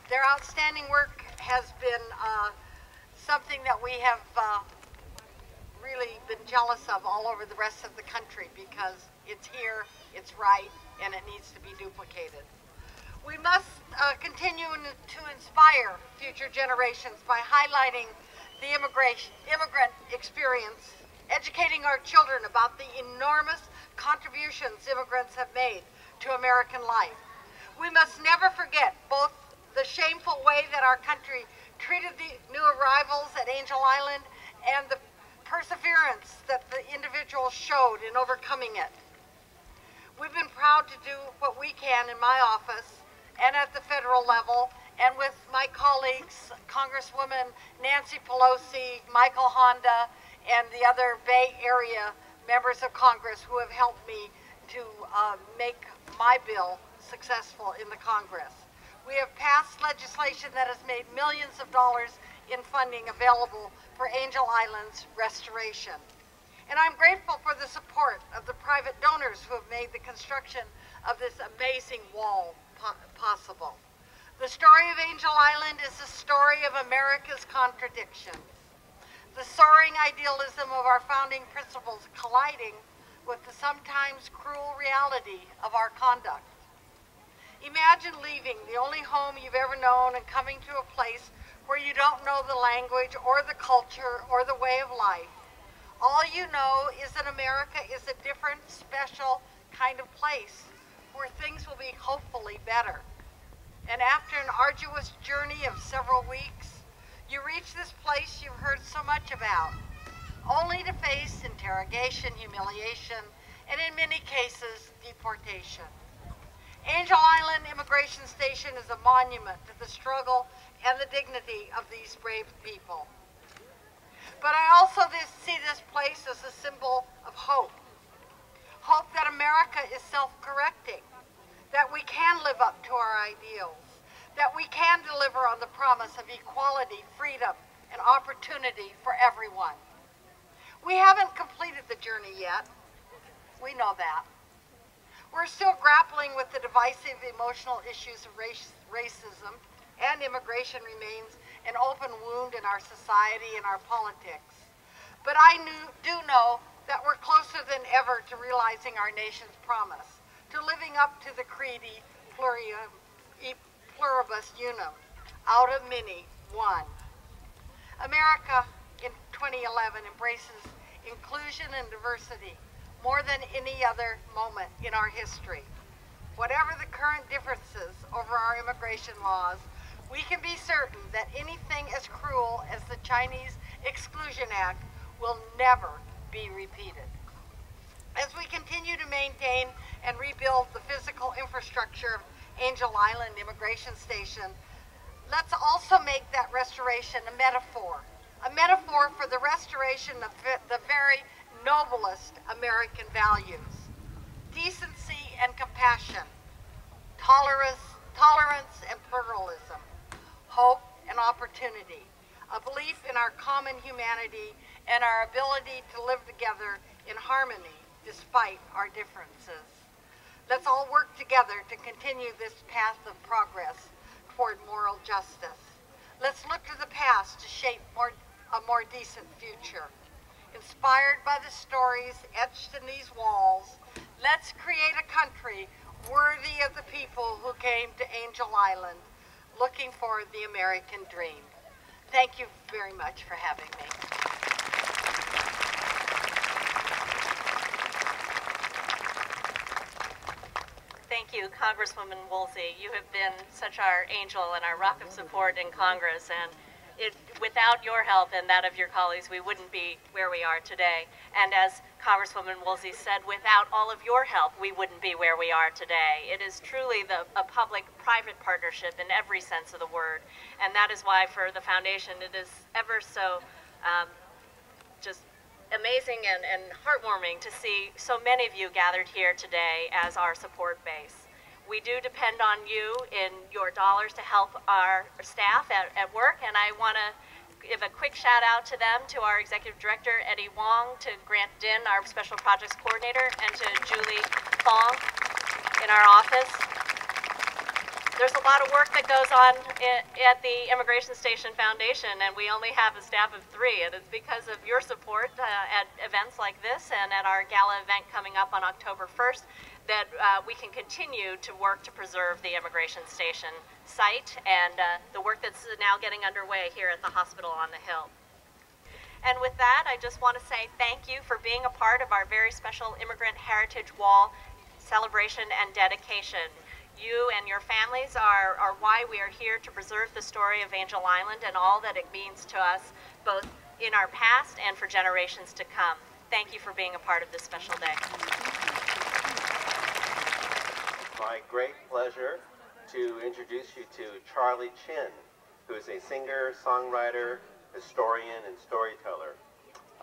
Their outstanding work has been something that we have really been jealous of all over the rest of the country because it's here, it's right, and it needs to be duplicated. We must continue to inspire future generations by highlighting the immigrant experience, educating our children about the enormous contributions immigrants have made to American life. We must never forget both the shameful way that our country treated the new arrivals at Angel Island and the perseverance that the individuals showed in overcoming it. We've been proud to do what we can in my office and at the federal level, and with my colleagues, Congresswoman Nancy Pelosi, Michael Honda, and the other Bay Area members of Congress who have helped me to make my bill successful in the Congress. We have passed legislation that has made millions of dollars in funding available for Angel Island's restoration. And I'm grateful for the support of the private donors who have made the construction of this amazing wall possible. The story of Angel Island is the story of America's contradictions. The soaring idealism of our founding principles colliding with the sometimes cruel reality of our conduct. Imagine leaving the only home you've ever known and coming to a place where you don't know the language or the culture or the way of life. All you know is that America is a different, special kind of place where things will be hopefully better. And after an arduous journey of several weeks, you reach this place you've heard so much about, only to face interrogation, humiliation, and in many cases, deportation. Angel Island Immigration Station is a monument to the struggle and the dignity of these brave people. But I also see this place as a symbol of hope. Hope that America is self-correcting, that we can live up to our ideals, that we can deliver on the promise of equality, freedom, and opportunity for everyone. We haven't completed the journey yet. We know that. We're still grappling with the divisive emotional issues of racism, and immigration remains an open wound in our society and our politics. But I do know that we're closer than ever to realizing our nation's promise, to living up to the creed pluribus unum, out of many, one. America in 2011 embraces inclusion and diversity more than any other moment in our history. Whatever the current differences over our immigration laws, we can be certain that anything as cruel as the Chinese Exclusion Act will never be repeated. As we continue to maintain and rebuild the physical infrastructure of Angel Island Immigration Station, let's also make that restoration a metaphor for the restoration of the very noblest American values: decency and compassion, tolerance pluralism, hope and opportunity, a belief in our common humanity and our ability to live together in harmony despite our differences. Let's all work together to continue this path of progress toward moral justice. Let's look to the past to shape a more decent future. Inspired by the stories etched in these walls, let's create a country worthy of the people who came to Angel Island looking for the American dream. Thank you very much for having me. Thank you, Congresswoman Woolsey. You have been such our angel and our rock of support in Congress, and without your help and that of your colleagues, we wouldn't be where we are today. And as Congresswoman Woolsey said, without all of your help, we wouldn't be where we are today. It is truly a public-private partnership in every sense of the word, and that is why for the foundation it is ever so just amazing and heartwarming to see so many of you gathered here today as our support base. We do depend on you in your dollars to help our staff at work, and I want to give a quick shout out to them, to our Executive Director, Eddie Wong, to Grant Din, our Special Projects Coordinator, and to Julie Fong in our office. There's a lot of work that goes on at the Immigration Station Foundation, and we only have a staff of 3, and it's because of your support at events like this and at our gala event coming up on October 1st that we can continue to work to preserve the Immigration Station site and the work that's now getting underway here at the hospital on the Hill. And with that, I just want to say thank you for being a part of our very special Immigrant Heritage Wall celebration and dedication. You and your families are why we are here to preserve the story of Angel Island and all that it means to us, both in our past and for generations to come. Thank you for being a part of this special day. My great pleasure to introduce you to Charlie Chin, who is a singer, songwriter, historian, and storyteller.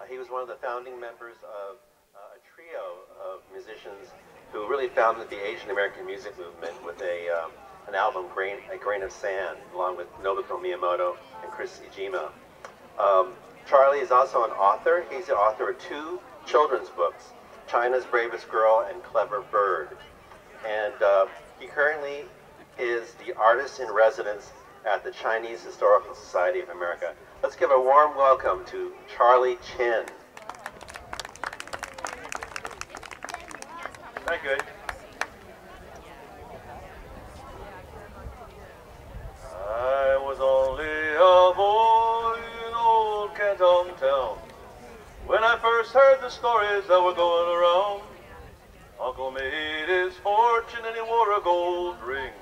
He was one of the founding members of a trio of musicians who really founded the Asian American music movement with an album, A Grain of Sand, along with Nobuko Miyamoto and Chris Ijima. Charlie is also an author. He's the author of 2 children's books, China's Bravest Girl and Clever Bird. And he currently is the artist in residence at the Chinese Historical Society of America. Let's give a warm welcome to Charlie Chin. Thank you. I was only a boy in old Canton town when I first heard the stories that were going around. Uncle made his fortune and he wore a gold ring.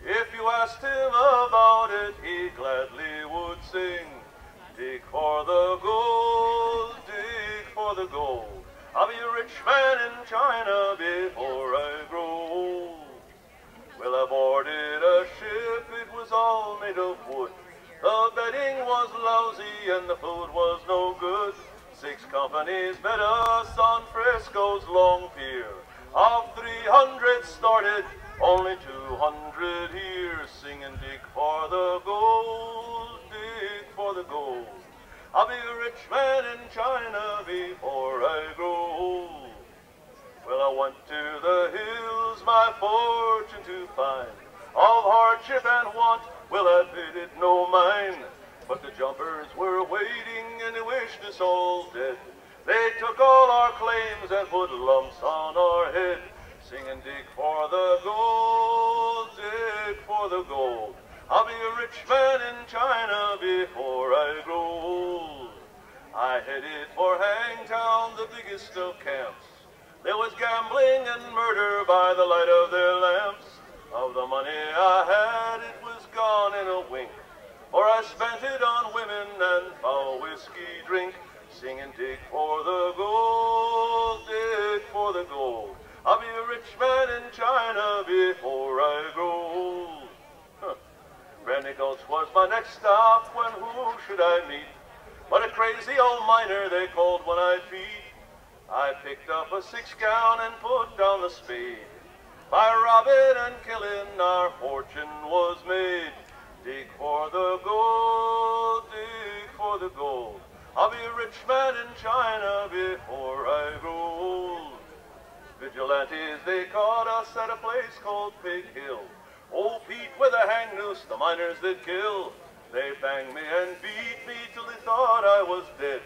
If you asked him about it, he gladly would sing. Dig for the gold, dig for the gold. I'll be a rich man in China before I grow old. Well, I boarded a ship, it was all made of wood. The bedding was lousy and the food was no good. 6 companies met us on Frisco's long pier. Of 300 started, only 200 here. Singing, dig for the gold, dig for the gold. I'll be a rich man in China before I grow old. Well, I went to the hills, my fortune to find. Of hardship and want, well, I paid it no mind. But the jumpers were waiting and they wished us all dead. They took all our claims and put lumps on our head. Singing, dig for the gold, dig for the gold. I'll be a rich man in China before I grow old. I headed for Hangtown, the biggest of camps. There was gambling and murder by the light of their lamps. Of the money I had, it was gone in a wink, for I spent it on women and foul whiskey drink. Singing, dig for the gold, dig for the gold. I'll be a rich man in China before I grow old. Brandy Gulch was my next stop, when who should I meet but a crazy old miner they called one-eyed Pete. I picked up a 6-gown and put down the spade. By robbing and killing our fortune was made. Dig for the gold, dig for the gold. I'll be a rich man in China before I grow old. Vigilantes, they caught us at a place called Pig Hill. Old Pete with a hang noose, the miners they'd kill. They banged me and beat me till they thought I was dead.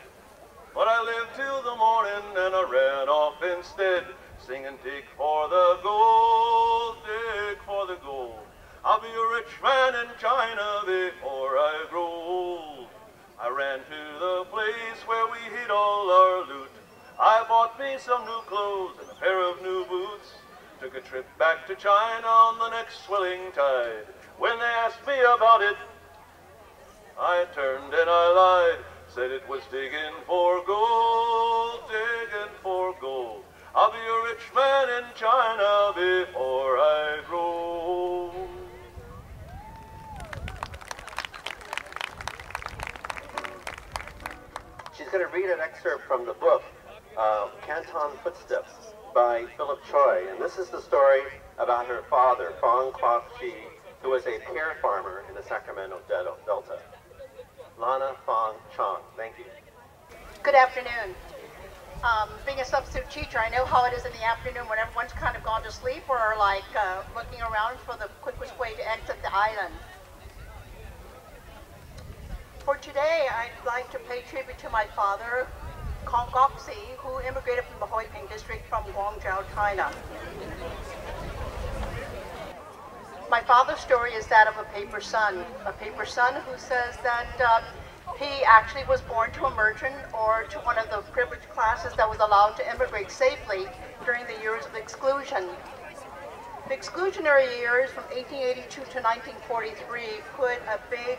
But I lived till the morning and I ran off instead, singing dig for the gold, dig for the gold. I'll be a rich man in China before I grow old. I ran to the place where we hid all our loot. I bought me some new clothes and a pair of new boots. Took a trip back to China on the next swelling tide. When they asked me about it, I turned and I lied. Said it was digging for gold, digging for gold. I'll be a rich man in China before I grow old. She's going to read an excerpt from the book, Canton Footsteps by Philip Choi. And this is the story about her father, Fong who was a pear farmer in the Sacramento Delta. Lana, Fong, Chong, thank you. Good afternoon. Being a substitute teacher, I know how it is in the afternoon when everyone's kind of gone to sleep or are like looking around for the quickest way to exit the island. For today, I'd like to pay tribute to my father, Kong Gok-si, who immigrated from the Hoi Ping district from Guangzhou, China. My father's story is that of a paper son who says that he actually was born to a merchant or to one of the privileged classes that was allowed to immigrate safely during the years of exclusion. The exclusionary years from 1882 to 1943 put a big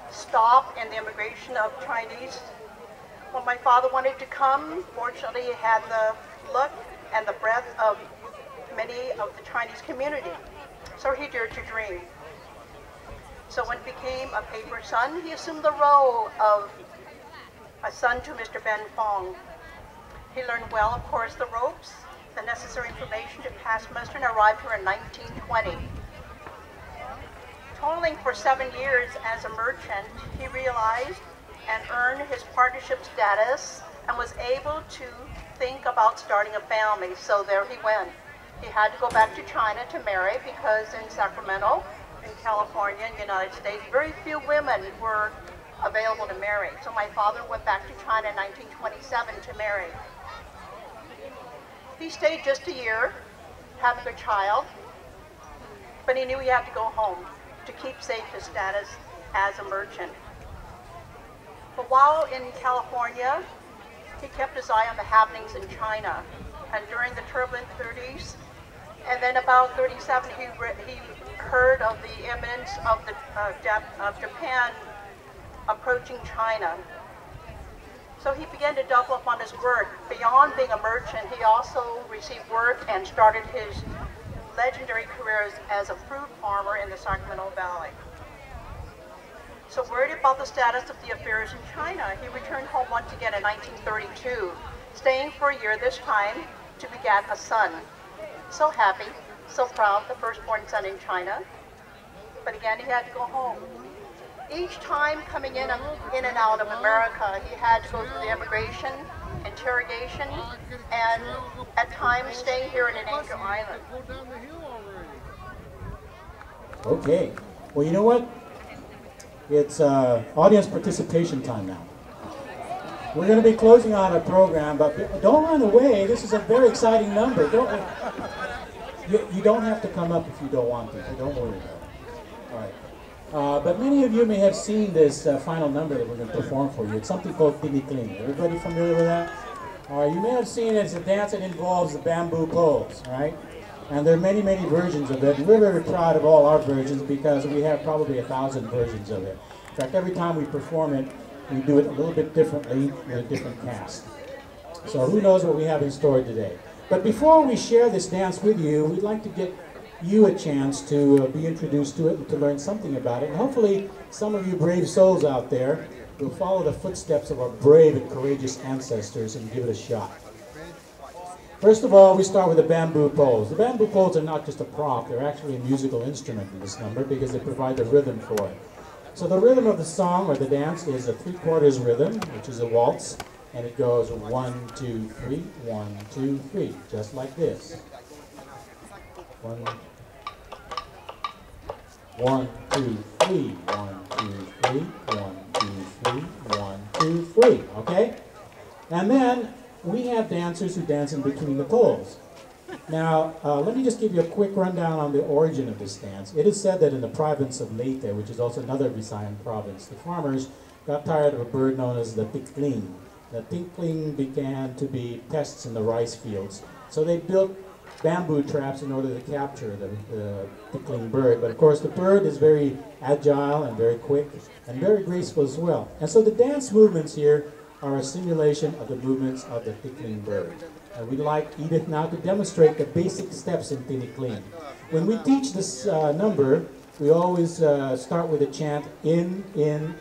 stop in the immigration of Chinese. When my father wanted to come, fortunately he had the luck and the breadth of many of the Chinese community. So he dared to dream. So when he became a paper son, he assumed the role of a son to Mr. Ben Fong. He learned well, of course, the ropes, the necessary information to pass muster, and arrived here in 1920. Toiling for 7 years as a merchant, he realized and earned his partnership status and was able to think about starting a family. So there he went. He had to go back to China to marry because in Sacramento, in California, in the United States, very few women were available to marry. So my father went back to China in 1927 to marry. He stayed just a year, having a child, but he knew he had to go home to keep safe his status as a merchant. But while in California, he kept his eye on the happenings in China. And during the turbulent 30s, and then about 37, he heard of the imminence of Japan approaching China. So he began to double up on his work. Beyond being a merchant, he also received work and started his legendary career as a fruit farmer in the Sacramento Valley. So worried about the status of the affairs in China, he returned home once again in 1932, staying for a year this time to beget a son. So happy, so proud, the firstborn son in China. But again, he had to go home. Each time coming in and out of America, he had to go through the immigration, interrogation, and at times staying here in an Angel Island. Okay. Well, you know what? It's audience participation time now. We're going to be closing on our program, but don't run away. This is a very exciting number. You don't have to come up if you don't want to, so don't worry about it. All right. But many of you may have seen this final number that we're going to perform for you. It's something called Tinikling. Everybody familiar with that? All right. You may have seen it. It's a dance that involves the bamboo poles, all right? And there are many, many versions of it. We're very proud of all our versions because we have probably 1,000 versions of it. In fact, every time we perform it, we do it a little bit differently with a different cast. So who knows what we have in store today. But before we share this dance with you, we'd like to get you a chance to be introduced to it and to learn something about it. And hopefully some of you brave souls out there will follow the footsteps of our brave and courageous ancestors and give it a shot. First of all, we start with the bamboo poles. The bamboo poles are not just a prop, they're actually a musical instrument in this number because they provide the rhythm for it. So the rhythm of the song or the dance is a 3/4 rhythm, which is a waltz, and it goes 1, 2, 3, 1, 2, 3, just like this. 1, 2, 3, 1, 2, 3, 1, 2, 3, 1, 2, 3, okay? And then we have dancers who dance in between the poles. Now, let me just give you a quick rundown on the origin of this dance. It is said that in the province of Leyte, which is also another Visayan province, the farmers got tired of a bird known as the tikling. The tikling began to be pests in the rice fields, so they built bamboo traps in order to capture the tikling bird. But of course, the bird is very agile and very quick and very graceful as well. And so the dance movements here are a simulation of the movements of the tikling bird. And we'd like Edith now to demonstrate the basic steps in tinikling. When we teach this number, we always start with a chant in,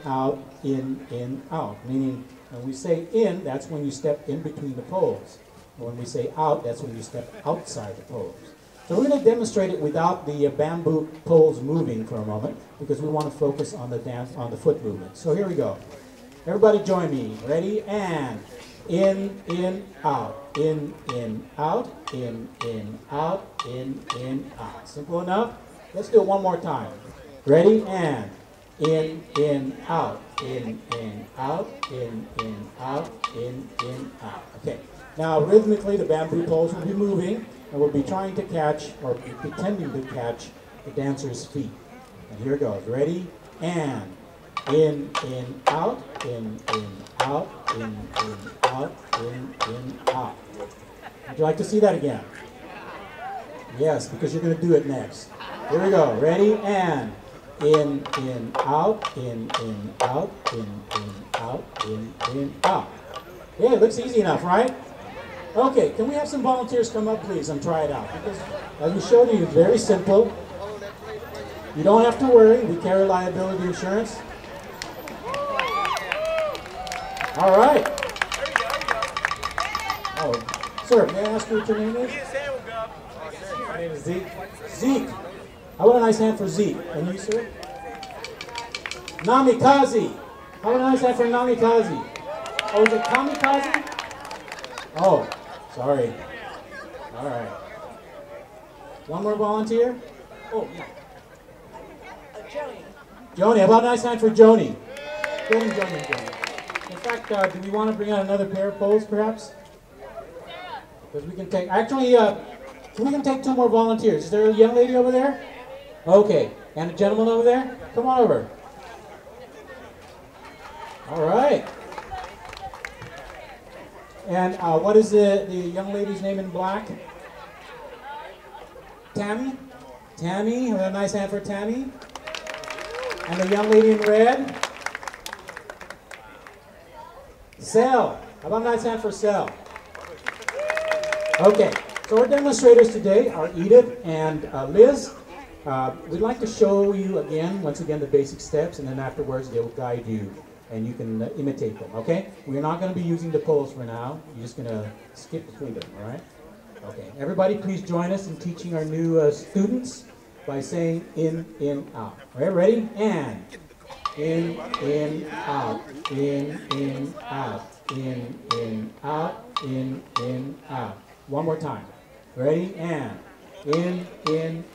out, meaning when we say in, that's when you step in between the poles. And when we say out, that's when you step outside the poles. So we're going to demonstrate it without the bamboo poles moving for a moment because we want to focus on the dance, on the foot movement. So here we go. Everybody join me. Ready? And in, out, in, out, in, out, in, out. Simple enough? Let's do it one more time. Ready? And in, out, in, out, in, out, in, out. Okay. Now, rhythmically, the bamboo poles will be moving, and we'll be trying to catch, or be pretending to catch, the dancer's feet. And here it goes. Ready? And in, out, in, out, in, out, in, out. Would you like to see that again? Yes, because you're going to do it next. Here we go. Ready? And in, out, in, out, in, out, in, out. Yeah, it looks easy enough, right? Okay, can we have some volunteers come up, please, and try it out? Because as we showed you, it's very simple. You don't have to worry. We carry liability insurance. All right. Oh, sir, may I ask you what your name is? My name is Zeke. Zeke. How about a nice hand for Zeke? And you, sir? Namikaze. How about a nice hand for Namikaze? Oh, is it Kamikaze? Oh, sorry. All right. One more volunteer? Oh, yeah. Joni. Joni, how about a nice hand for Joni? Joni. In fact, do we want to bring out another pair of poles, perhaps? Because we can take, actually, we can take 2 more volunteers. Is there a young lady over there? Okay. And a gentleman over there? Come on over. All right. And what is the young lady's name in black? Tammy? Tammy, have a nice hand for Tammy. And the young lady in red? Sel. How about a nice hand for Sel? Okay, so our demonstrators today are Edith and Liz. We'd like to show you once again, the basic steps, and then afterwards they will guide you, and you can imitate them, okay? We're not going to be using the poles for now. You're just going to skip between them, all right? Okay, everybody please join us in teaching our new students by saying in, out. All right, ready? And in, out, in, out, in, out, in, out. One more time. Ready? And in,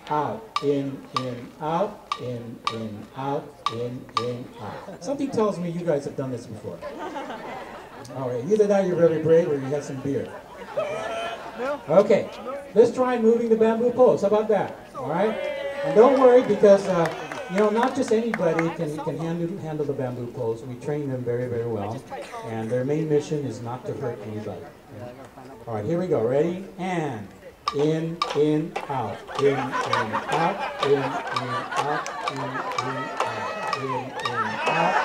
out, in, out, in, out, in, out. Something tells me you guys have done this before. All right, either that you're very brave or you had some beer. Okay, let's try moving the bamboo poles. How about that? All right? And don't worry because, not just anybody can handle the bamboo poles. We train them very, very well. And their main mission is not to hurt anybody. All right, here we go. Ready? And in, out, in, out, in, out, in, out, in, out.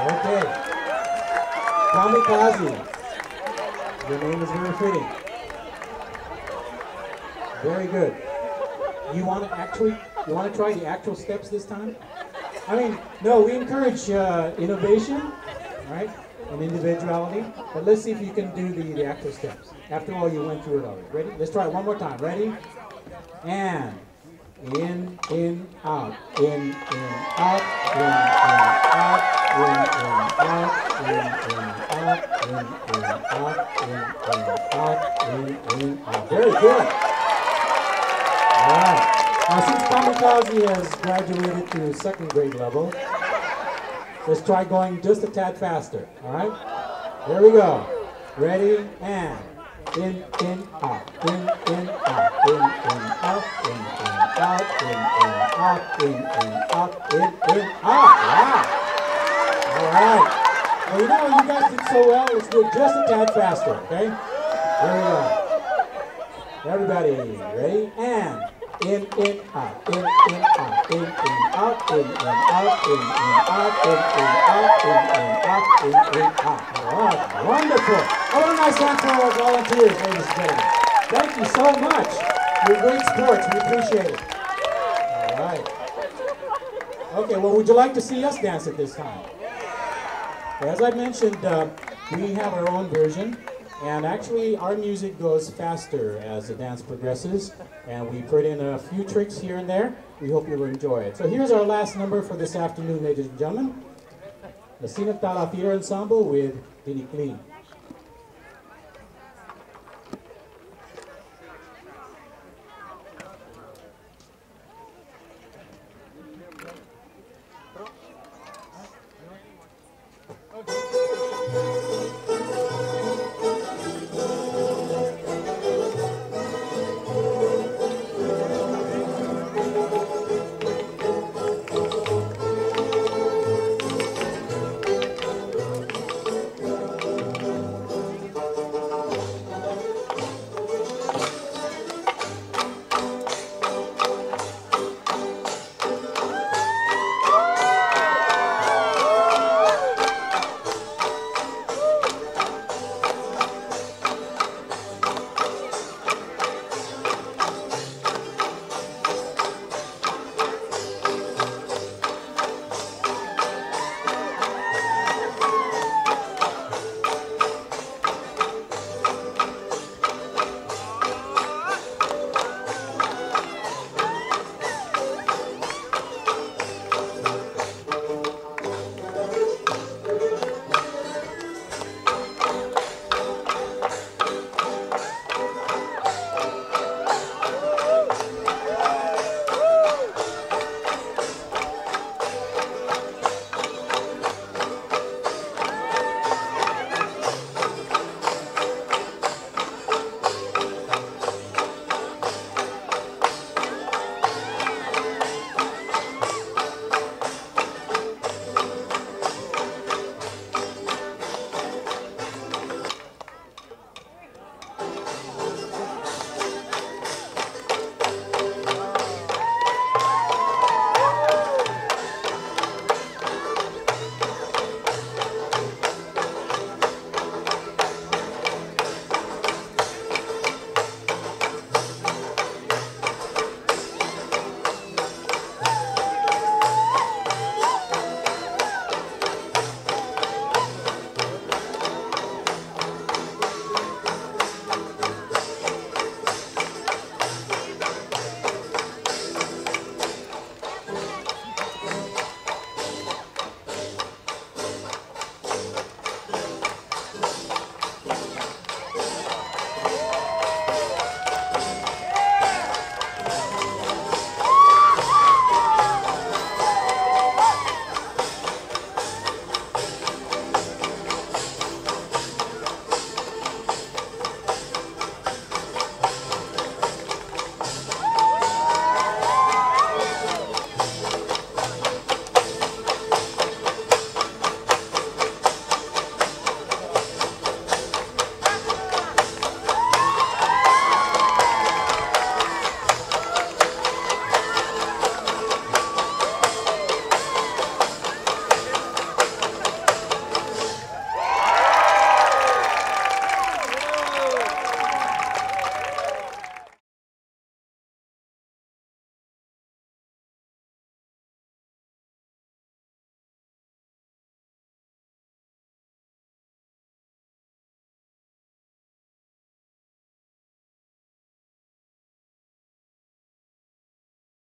Okay. Kamikaze. Your name is very fitting. Very good. You want to try the actual steps this time? I mean, no, we encourage innovation, right? and individuality. But let's see if you can do the actual steps. After all, you went through it already. Ready? Let's try it one more time. Ready? And in, out, in, out, in, out, in, out, in, out, in, out. Very good. All right. Now, since Kamikaze has graduated to second grade level, let's try going just a tad faster. All right? Here we go. Ready? And in, out, in, out, in, out, in, out, in, out, in, out, in, out. Wow. All right. Well, you know, you guys did so well. Let's do it just a tad faster, okay? Here we go. Everybody, ready? And in, out, in, out, in, out, in, out, in, out, in, out, in, out. All right, wonderful. Oh, a nice hand for our volunteers, ladies and gentlemen. Thank you so much. You're great sports. We appreciate it. All right. Okay, well, would you like to see us dance at this time? As I mentioned, we have our own version. And actually, our music goes faster as the dance progresses, and we put in a few tricks here and there. We hope you'll enjoy it. So here's our last number for this afternoon, ladies and gentlemen. The Sinag-tala Theater Ensemble with Dinikli.